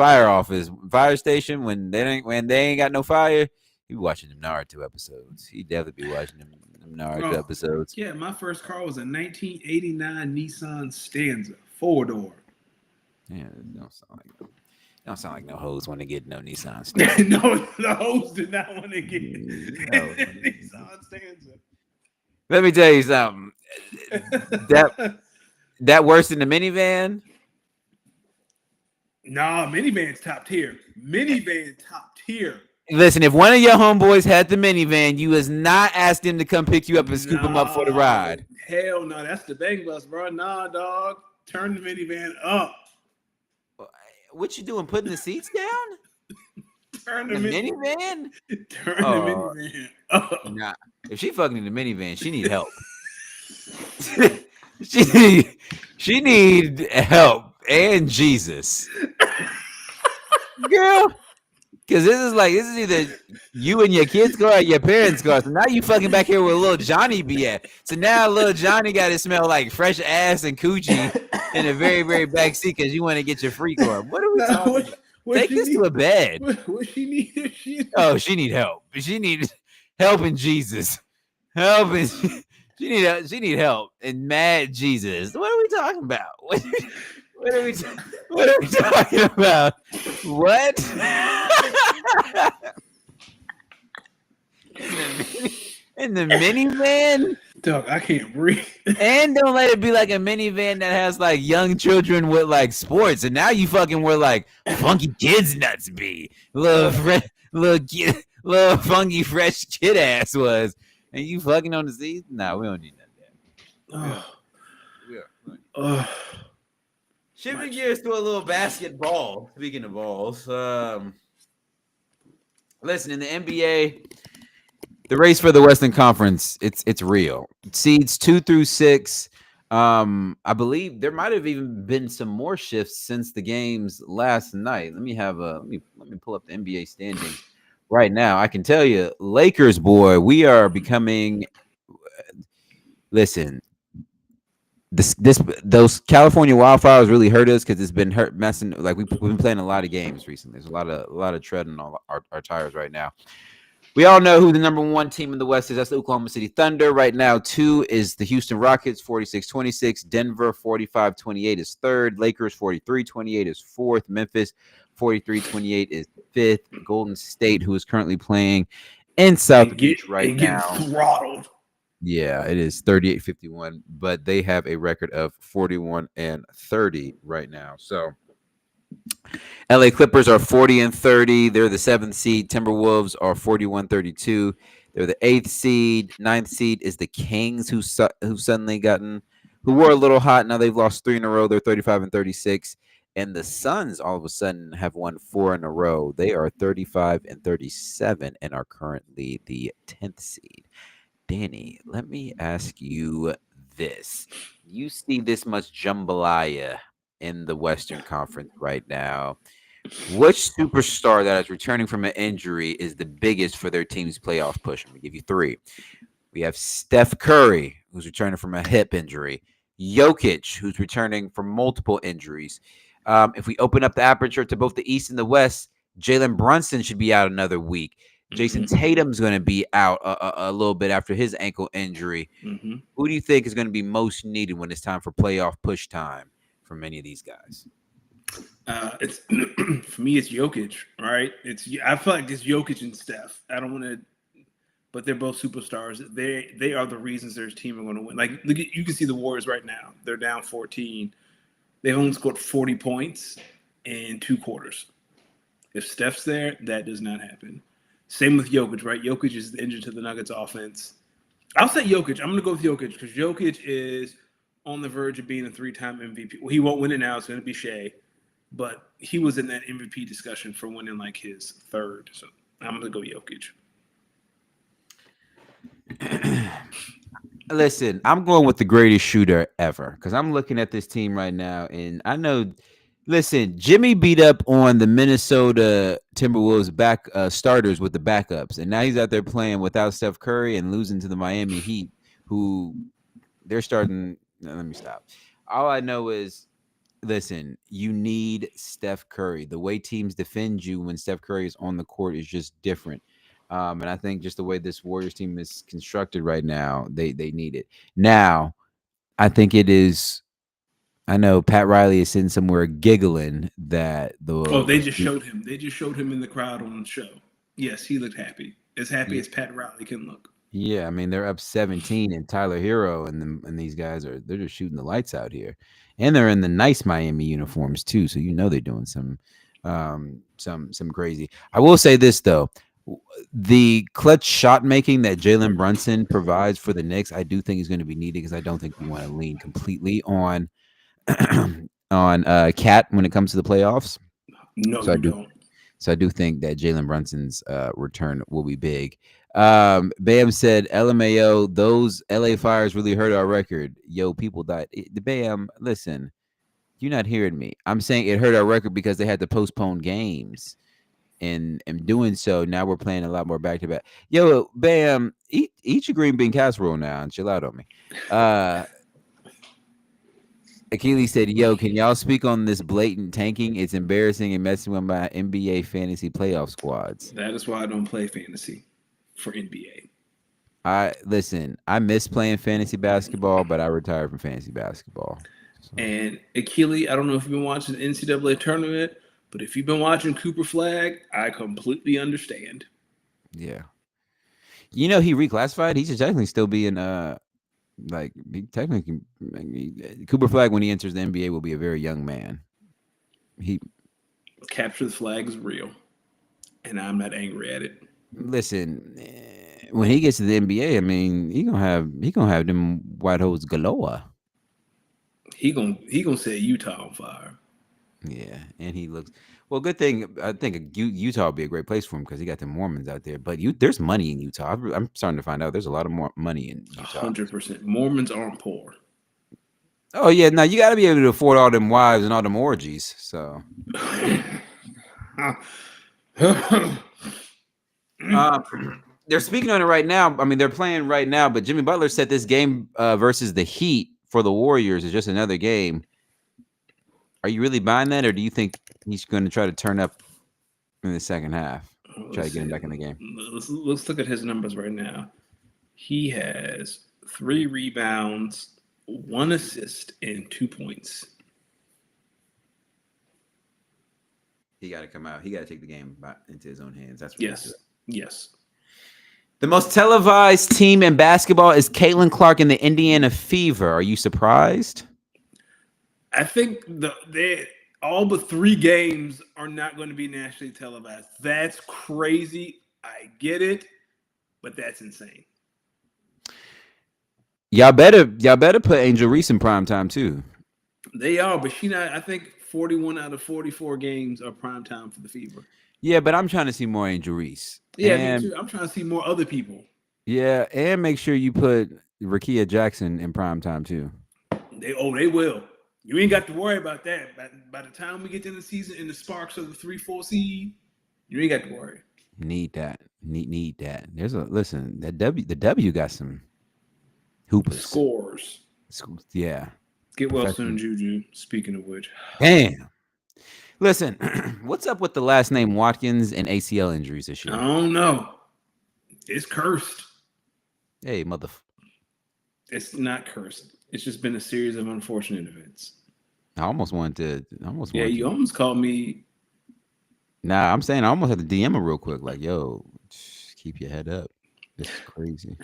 station when they ain't got no fire. He watching them Naruto episodes. He definitely be watching them Naruto episodes. Yeah, my first car was a 1989 Nissan Stanza 4-door. Yeah, don't sound like no hoes want to get no Nissan Stanza. No, the hoes did not want to get Nissan Stanza. Let me tell you something. That worse than the minivan? Nah, minivan's top tier. Minivan top tier. Listen, if one of your homeboys had the minivan, you was not asked them to come pick you up and scoop them up for the ride. Hell no, that's the bang bus, bro. Nah, dog. Turn the minivan up. What you doing? Putting the seats down? Turn the minivan? Turn the minivan up. Nah. If she fucking in the minivan, she need help. she need help. and Jesus. Girl, because this is either you and your kids' car or your parents' car. So now you fucking back here where little Johnny be at. So now little Johnny got to smell like fresh ass and coochie in the very, very back seat because you want to get your free car. What are we talking about? Take this to a bed. What she need? She need help. She need help in Jesus. Help in she need help in mad Jesus. What are we talking about? What are we talking about? What? in the minivan? Dog, I can't breathe. And don't let it be like a minivan that has like young children with like sports. And now you fucking where like funky kids nuts be. Little funky fresh kid ass was. And you fucking on the seat? Nah, we don't need that. Shifting gears to a little basketball. Speaking of balls, listen, in the NBA, the race for the Western Conference, it's real. Seeds 2 through 6. I believe there might have even been some more shifts since the games last night. Let me pull up the NBA standings right now. I can tell you, Lakers, boy, we are becoming. Listen. Those California wildfires really hurt us because it's been messing. Like we've been playing a lot of games recently. There's a lot of tread on all our tires right now. We all know who the number 1 team in the West is. That's the Oklahoma City Thunder. Right now, 2 is the Houston Rockets, 46-26. Denver, 45-28 is 3rd. Lakers, 43-28 is 4th. Memphis, 43-28 is 5th. Golden State, who is currently playing in South Beach right now. Throttled. Yeah, it is 38-51, but they have a record of 41-30 right now. So LA Clippers are 40-30. They're the 7th seed. Timberwolves are 41-32. They're the 8th seed. 9th seed is the Kings, who were a little hot. Now they've lost 3 in a row. They're 35-36. And the Suns all of a sudden have won 4 in a row. They are 35-37 and are currently the 10th seed. Danny, let me ask you this. You see this much jambalaya in the Western Conference right now. Which superstar that is returning from an injury is the biggest for their team's playoff push? I'm going to give you 3. We have Steph Curry, who's returning from a hip injury. Jokic, who's returning from multiple injuries. If we open up the aperture to both the East and the West, Jalen Brunson should be out another week. Jason Tatum's going to be out a little bit after his ankle injury. Mm-hmm. Who do you think is going to be most needed when it's time for playoff push time for many of these guys? It's for me, it's Jokic, right? I feel like it's Jokic and Steph. I don't want to, but they're both superstars. They are the reasons their team are going to win. Like, look at, you can see the Warriors right now. They're down 14. They've only scored 40 points in 2 quarters. If Steph's there, that does not happen. Same with Jokic, right? Jokic is the engine to the Nuggets offense. I'll say Jokic. I'm going to go with Jokic because Jokic is on the verge of being a 3-time MVP. Well, he won't win it now. It's going to be Shea. But he was in that MVP discussion for winning like his 3rd. So I'm going to go Jokic. Listen, I'm going with the greatest shooter ever because I'm looking at this team right now, and I know. Listen, Jimmy beat up on the Minnesota Timberwolves back starters with the backups, and now he's out there playing without Steph Curry and losing to the Miami Heat, who they're starting. No, let me stop. All I know is, listen, you need Steph Curry. The way teams defend you when Steph Curry is on the court is just different. And I think just the way this Warriors team is constructed right now, they need it. Now, I think it is. I know Pat Riley is sitting somewhere giggling that they just showed him. They just showed him in the crowd on the show. Yes, he looked happy. As happy as Pat Riley can look. Yeah, I mean they're up 17, and Tyler Hero and these guys they're just shooting the lights out here, and they're in the nice Miami uniforms too. So you know they're doing some crazy. I will say this though. The clutch shot making that Jalen Brunson provides for the Knicks, I do think is going to be needed because I don't think we want to lean completely on Cat when it comes to the playoffs. No, so you don't. So I do think that Jalen Brunson's return will be big. Bam said, LMAO, those LA fires really hurt our record. Yo, people died. Bam, listen, You're not hearing me. I'm saying it hurt our record because they had to postpone games. And doing so, now we're playing a lot more back to back. Yo, Bam, eat your green bean casserole now and chill out on me. Achilles said, "Yo, can y'all speak on this blatant tanking? It's embarrassing and messing with my NBA fantasy playoff squads." That is why I don't play fantasy for NBA. I miss playing fantasy basketball, but I retired from fantasy basketball. So. And Achilles, I don't know if you've been watching the NCAA tournament, but if you've been watching Cooper Flag, I completely understand. Yeah. He reclassified. He should technically still be in Cooper Flag when he enters the NBA will be a very young man. Capture the flag is real, and I'm not angry at it. Listen, when he gets to the NBA, I mean, he gonna have them white holes galore. He gonna set Utah on fire. Yeah, and he looks well. Good thing I think Utah would be a great place for him because he got the Mormons out there. But there's money in Utah. I'm starting to find out there's a lot of more money in Utah. 100%. Mormons aren't poor. Oh yeah, now you got to be able to afford all them wives and all them orgies. So. They're speaking on it right now. I mean, they're playing right now. But Jimmy Butler said this game versus the Heat for the Warriors is just another game. Are you really buying that, or do you think he's going to try to turn up in the second half? Try to get him back in the game. Let's look at his numbers right now. He has 3 rebounds, 1 assist, and 2 points. He got to come out. He got to take the game into his own hands. That's what Yes. The most televised team in basketball is Caitlin Clark and the Indiana Fever. Are you surprised? I think all but 3 games are not going to be nationally televised. That's crazy. I get it, but that's insane. Y'all better put Angel Reese in primetime too. They are, but I think 41 out of 44 games are primetime for the Fever. Yeah, but I'm trying to see more Angel Reese. Yeah, me too. I'm trying to see more other people. Yeah, and make sure you put Rakia Jackson in primetime too. They will. You ain't got to worry about that. By the time we get to the season and the sparks of the 3-4 seed, you ain't got to worry. Need that. Need that. The W got some hoopers. Scores. Yeah. Get well soon, Juju. Speaking of which. Damn. Listen, what's up with the last name Watkins and ACL injuries this year? I don't know. It's cursed. Hey, mother. It's not cursed. It's just been a series of unfortunate events. I almost wanted to. You almost called me. Nah, I'm saying I almost had to DM him real quick. Like, yo, keep your head up. This is crazy.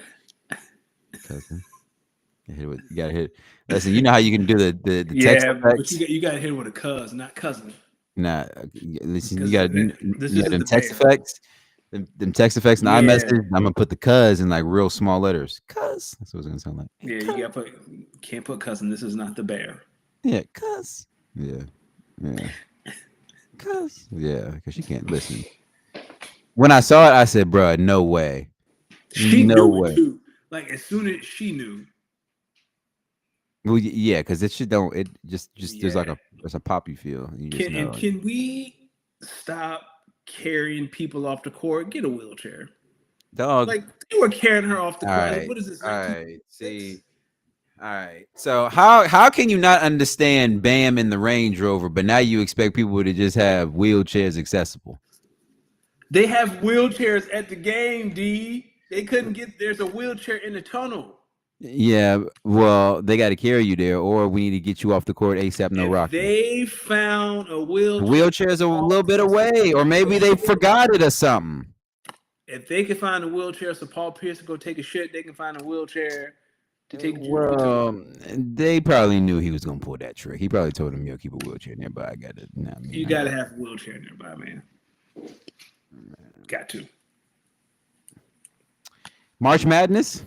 Cousin. You gotta hit. Listen, you know how you can do the text effects? But you gotta hit with a cuz, not cousin. Nah, listen, you gotta them text bear. effects. Them text effects and iMessage. I'm gonna put the cuz in like real small letters. Cuz. That's what it's gonna sound like. Yeah, you can't put cousin. This is not the bear. Yeah, cuz. Yeah. Cuz. Yeah, because she can't listen. When I saw it, I said, "Bruh, no way." She knew it too. Like as soon as she knew. Well, yeah, because it just there's like there's a pop you feel. Can we stop carrying people off the court? Get a wheelchair. Dog. Like you were carrying her off the court. Right, like, what is this? All right. See. All right. So how can you not understand Bam in the Range Rover, but now you expect people to just have wheelchairs accessible? They have wheelchairs at the game, D. They couldn't get. There's a wheelchair in the tunnel. Yeah, well, they got to carry you there, or we need to get you off the court ASAP. No rock. They found a wheelchair. The wheelchair's a little bit away, or maybe they forgot it or something. If they can find a wheelchair, so Paul Pierce can go take a shit, they can find a wheelchair to take. Well, they probably knew he was gonna pull that trick. He probably told him, "Yo, keep a wheelchair nearby." I got it. You gotta have a wheelchair nearby, man. Got to. March Madness.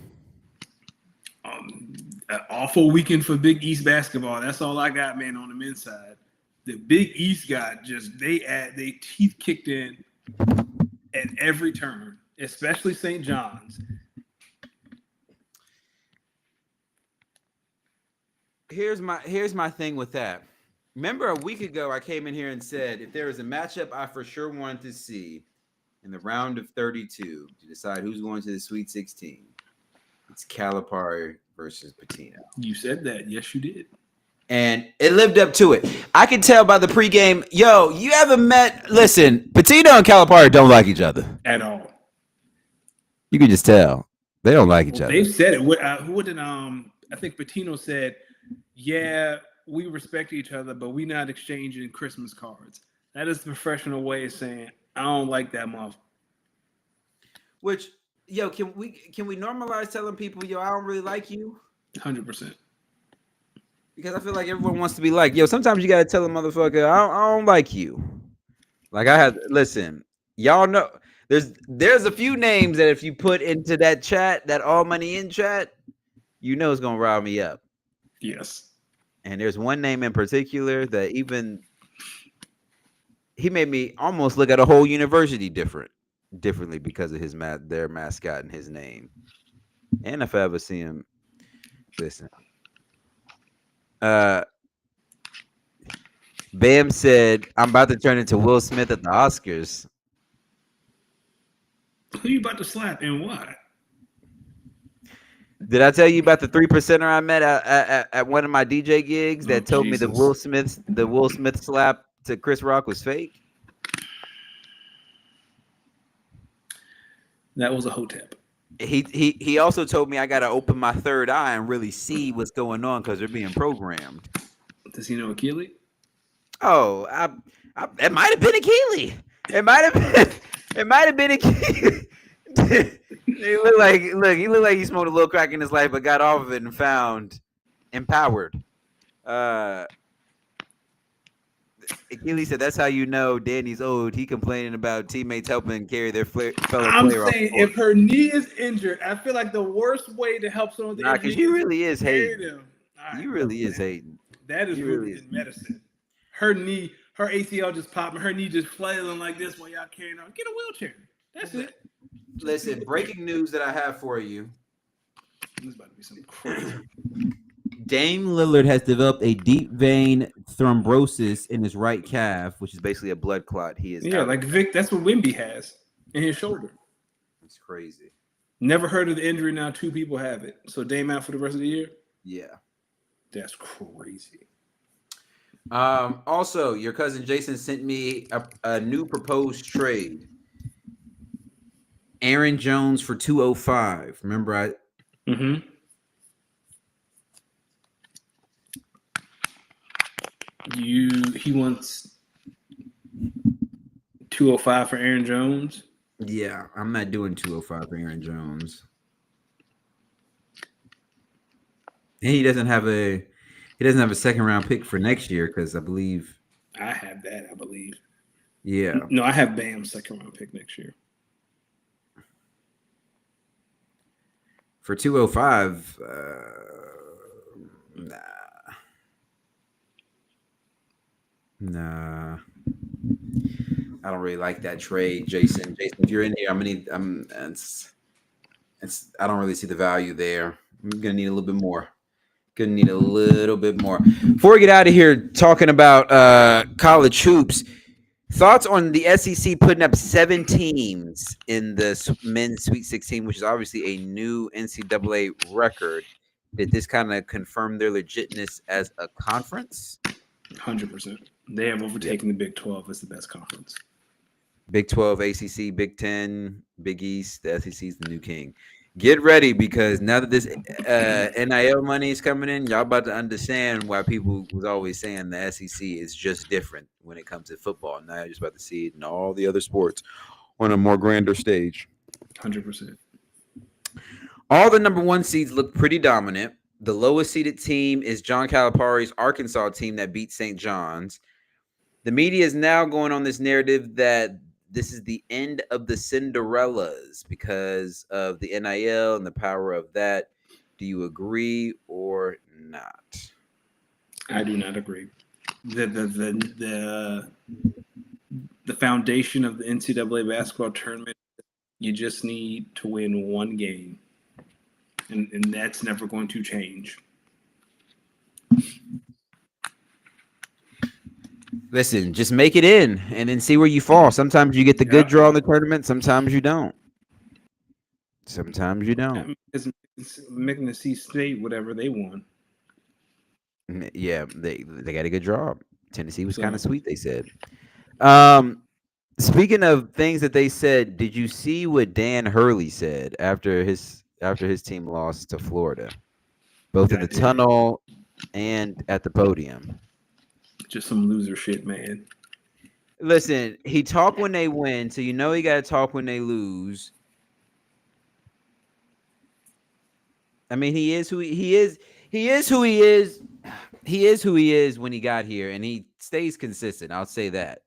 An awful weekend for Big East basketball. That's all I got, man, on the men's side. The Big East got they teeth kicked in at every turn, especially St. John's. Here's my thing with that. Remember a week ago, I came in here and said if there was a matchup I for sure wanted to see in the round of 32 to decide who's going to the Sweet 16, it's Calipari versus Patino. You said that. Yes, you did. And it lived up to it. I can tell by the pregame. Yo, you haven't met. Listen, Patino and Calipari don't like each other At all. You can just tell they don't like each other. They've said it. Who did I think Patino said, "Yeah, we respect each other, but we're not exchanging Christmas cards." That is the professional way of saying I don't like that motherfucker. Which, yo, can we normalize telling people, yo, I don't really like you? 100%. Because I feel like everyone wants to be like, yo, sometimes you gotta tell a motherfucker, I don't like you. Like listen, y'all know there's a few names that if you put into that chat, that all money in chat, you know it's gonna rile me up. Yes. And there's one name in particular that even he made me almost look at a whole university differently because of their mascot and his name. And if I ever see him, listen. Bam said, I'm about to turn into Will Smith at the Oscars. Who you about to slap and why? Did I tell you about the 3%er I met at one of my DJ gigs that told me the Will Smith slap to Chris Rock was fake? That was a hotep. He also told me I got to open my third eye and really see what's going on because they're being programmed. Does he know Akili? Oh, it might have been Akili. It might have been Akili. He looked like he smoked a little crack in his life, but got off of it and found empowered. Akili said, "That's how you know Danny's old. He complaining about teammates helping carry their fellow player." I'm saying if her knee is injured, I feel like the worst way to help someone with because you really is hating. Right, you really is hating. That is really in medicine. Her knee, her ACL just popping, her knee just flailing like this while y'all carrying on. Get a wheelchair. That's it. Listen, breaking news that I have for you. This is about to be something crazy. Dame Lillard has developed a deep vein thrombosis in his right calf, which is basically a blood clot. He is like Vic. That's what Wemby has in his shoulder. It's crazy. Never heard of the injury. Now 2 people have it. So Dame out for the rest of the year. Yeah, that's crazy. Also, your cousin Jason sent me a new proposed trade. Aaron Jones for 205. Remember he wants 205 for Aaron Jones. Yeah, I'm not doing 205 for Aaron Jones. And he doesn't have a second round pick for next year because I believe I have that. I believe. Yeah. No, I have Bam's second round pick next year. For 205, nah. I don't really like that trade, Jason. Jason, if you're in here, I don't really see the value there. I'm gonna need a little bit more. Before we get out of here talking about college hoops, thoughts on the SEC putting up 7 teams in the men's Sweet 16, which is obviously a new NCAA record. Did this kind of confirm their legitness as a conference? 100%. They have overtaken the Big 12 as the best conference. Big 12, ACC, Big 10, Big East, the SEC is the new king. Get ready because now that this NIL money is coming in, y'all about to understand why people was always saying the SEC is just different when it comes to football. Now you're just about to see it in all the other sports on a more grander stage. 100%. All the number 1 seeds look pretty dominant. The lowest seeded team is John Calipari's Arkansas team that beat St. John's. The media is now going on this narrative that this is the end of the Cinderellas because of the NIL and the power of that. Do you agree or not? I do not agree. The foundation of the NCAA basketball tournament, you just need to win 1 game. And that's never going to change. Listen, just make it in and then see where you fall. Sometimes you get the good draw in the tournament. Sometimes you don't. Sometimes you don't. It's making the C State whatever they won. Yeah, they got a good draw. Tennessee was kind of So- sweet, they said. Speaking of things that they said, did you see what Dan Hurley said after his team lost to Florida, both in the tunnel and at the podium? Just some loser shit, man. Listen, he talked when they win, so you know he got to talk when they lose. I mean, he is who he is. He is who he is. He is who he is when he got here, and he stays consistent. I'll say that.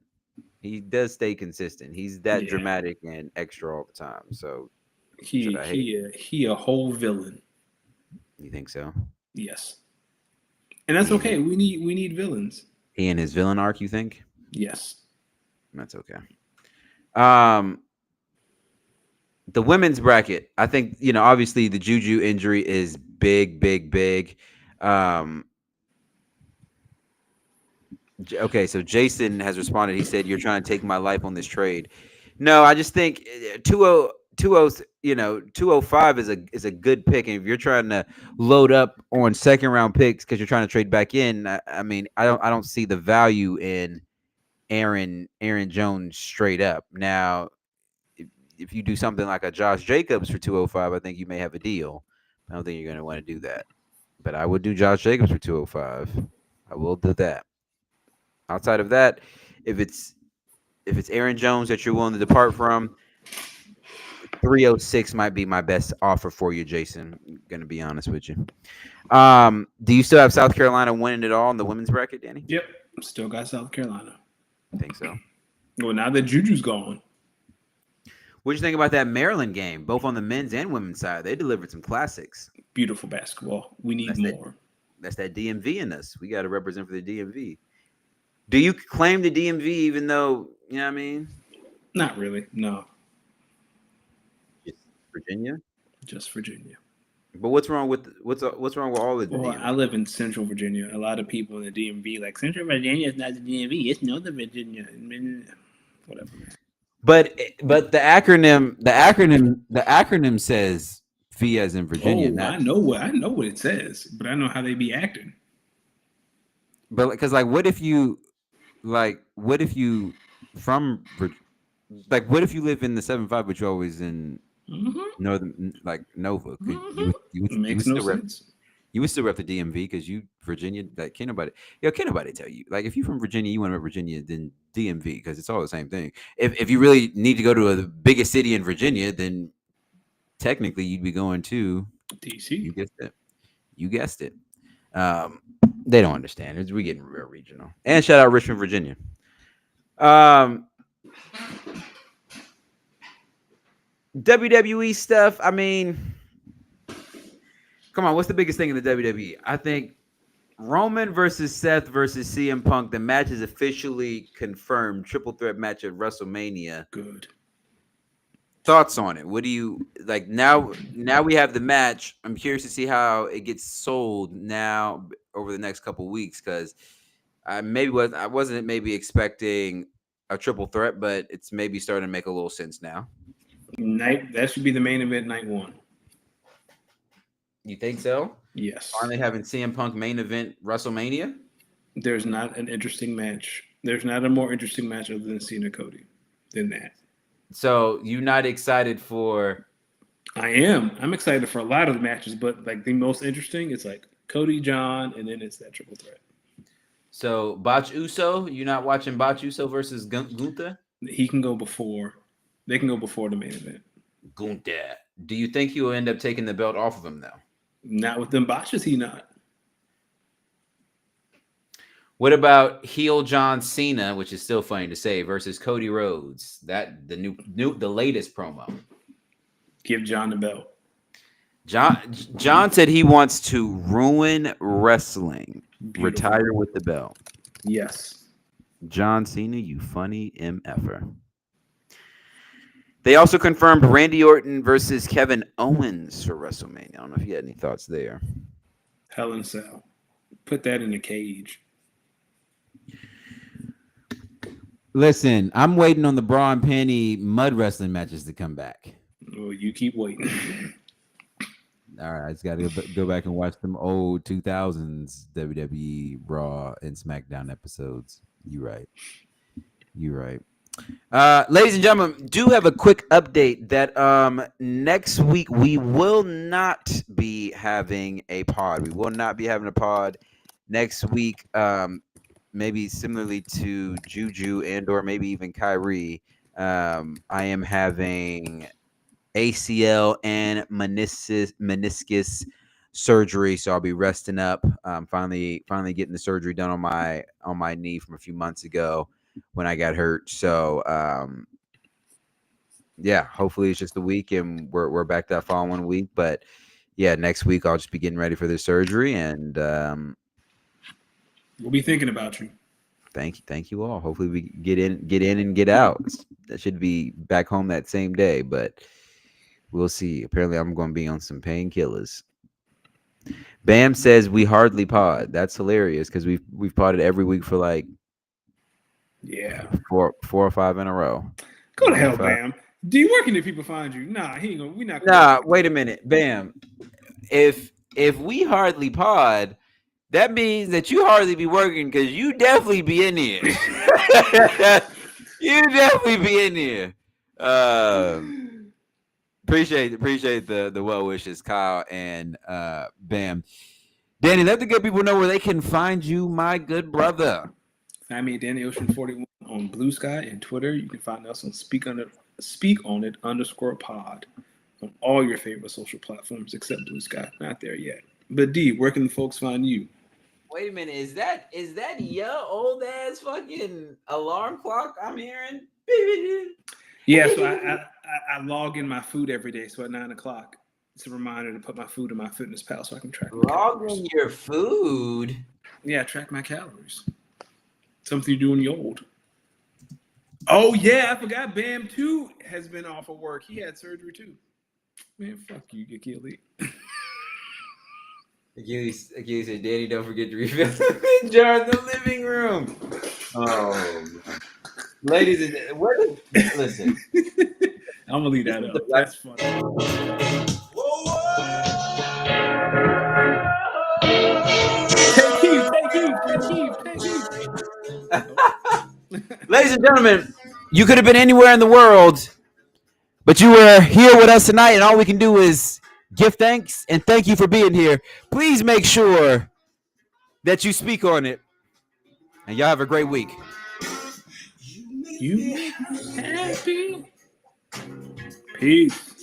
He does stay consistent. He's that dramatic and extra all the time. So he a whole villain. You think so? Yes. And that's okay. We need villains. He and his villain arc, you think? Yes. That's okay. The women's bracket, I think, obviously the Juju injury is big. Okay, so Jason has responded. He said, "You're trying to take my life on this trade." No, I just think 205 is a good pick. And if you're trying to load up on second round picks because you're trying to trade back in, I mean, I don't see the value in Aaron Jones straight up. Now, if you do something like a Josh Jacobs for 205, I think you may have a deal. I don't think you're going to want to do that. But I would do Josh Jacobs for 205. I will do that. Outside of that, if it's Aaron Jones that you're willing to depart from, 306 might be my best offer for you, Jason. I'm going to be honest with you. Do you still have South Carolina winning it all in the women's bracket, Danny? Yep. Still got South Carolina. I think so. Well, now that Juju's gone. What do you think about that Maryland game, both on the men's and women's side? They delivered some classics. Beautiful basketball. We need more. That's that DMV in us. We got to represent for the DMV. Do you claim the DMV even though, you know what I mean? Not really, no. Just Virginia? Just Virginia. But what's wrong with all the Well, DMV? I live in Central Virginia. A lot of people in the DMV like Central Virginia is not the DMV. It's Northern Virginia. I mean, whatever. But the acronym says V as in Virginia. Oh, I know what it says, but I know how they be acting. But because what if you live in the 7-5 but you're always in northern Nova? Makes no sense. You would still rep the DMV because you Virginia. Can't nobody tell you. If you're from Virginia, you want to rep Virginia, then DMV because it's all the same thing. If you really need to go to the biggest city in Virginia, then technically you'd be going to DC. You guessed it. They don't understand. We're getting real regional. And shout out Richmond, Virginia. WWE stuff. I mean, come on. What's the biggest thing in the WWE? I think Roman versus Seth versus CM Punk. The match is officially confirmed. Triple threat match at WrestleMania. Good. Thoughts on it? What do you like now? Now we have the match. I'm curious to see how it gets sold now over the next couple of weeks because I wasn't maybe expecting a triple threat, but it's maybe starting to make a little sense now. That should be the main event night one. You think so? Yes. Finally having CM Punk main event WrestleMania? There's not an interesting match. There's not a more interesting match other than Cena Cody than that. So you're not excited for? I am. I'm excited for a lot of the matches, but the most interesting, it's Cody, John, and then it's that triple threat. So Botch Uso, you're not watching Botch Uso versus Gunther? He can go before. They can go before the main event. Gunther. Do you think he will end up taking the belt off of him though? Not with them botches, he not. What about heel John Cena, which is still funny to say, versus Cody Rhodes? That the latest promo. Give John the belt. John said he wants to ruin wrestling. Beautiful. Retire with the belt. Yes. John Cena, you funny MFer. They also confirmed Randy Orton versus Kevin Owens for WrestleMania. I don't know if you had any thoughts there. Hell in a Cell. Put that in a cage. Listen, I'm waiting on the bra and panty mud wrestling matches to come back. Oh, you keep waiting. All right, I just got to go back and watch them old 2000s WWE Raw and SmackDown episodes. You're right. Ladies and gentlemen, do have a quick update that next week we will not be having a pod. We will not be having a pod next week. Maybe similarly to Juju and or maybe even Kyrie. I am having ACL and meniscus surgery, so I'll be resting up. Finally getting the surgery done on my knee from a few months ago when I got hurt. So yeah, hopefully it's just a week and we're back that following week. But yeah, next week I'll just be getting ready for the surgery, and we'll be thinking about you. Thank you all. Hopefully we get in and get out. That should be back home that same day, but we'll see. Apparently I'm going to be on some painkillers. Bam says we hardly pod. That's hilarious because we've podded every week for like four or five in a row. Go to hell, Bam. D, where can the people find you? Nah, he ain't gonna. We not. Nah, wait a minute, Bam. If we hardly pod, that means that you hardly be working because you definitely be in here. You definitely be in here. Appreciate the well wishes, Kyle and Bam. Danny, let the good people know where they can find you, my good brother. Find me at DannyOcean41 on Blue Sky and Twitter. You can find us on Speak on it _pod on all your favorite social platforms except Blue Sky. Not there yet. But D, where can the folks find you? Wait a minute, is that your old ass fucking alarm clock I'm hearing? Yeah, so I log in my food every day. So at 9:00, it's a reminder to put my food in my fitness pal so I can track my calories. In your food? Yeah, track my calories. Something you do when you're old. Oh yeah, I forgot. Bam too has been off of work. He had surgery too. Man, fuck you, Achilles. Achilles said, "Danny, don't forget to refill the jar in the living room." Oh, ladies and gentlemen, listen. I'm gonna leave that up. That's funny. Take heat. Ladies and gentlemen, you could have been anywhere in the world, but you were here with us tonight, and all we can do is give thanks and thank you for being here. Please make sure that you speak on it, and y'all have a great week. You make me happy. Peace.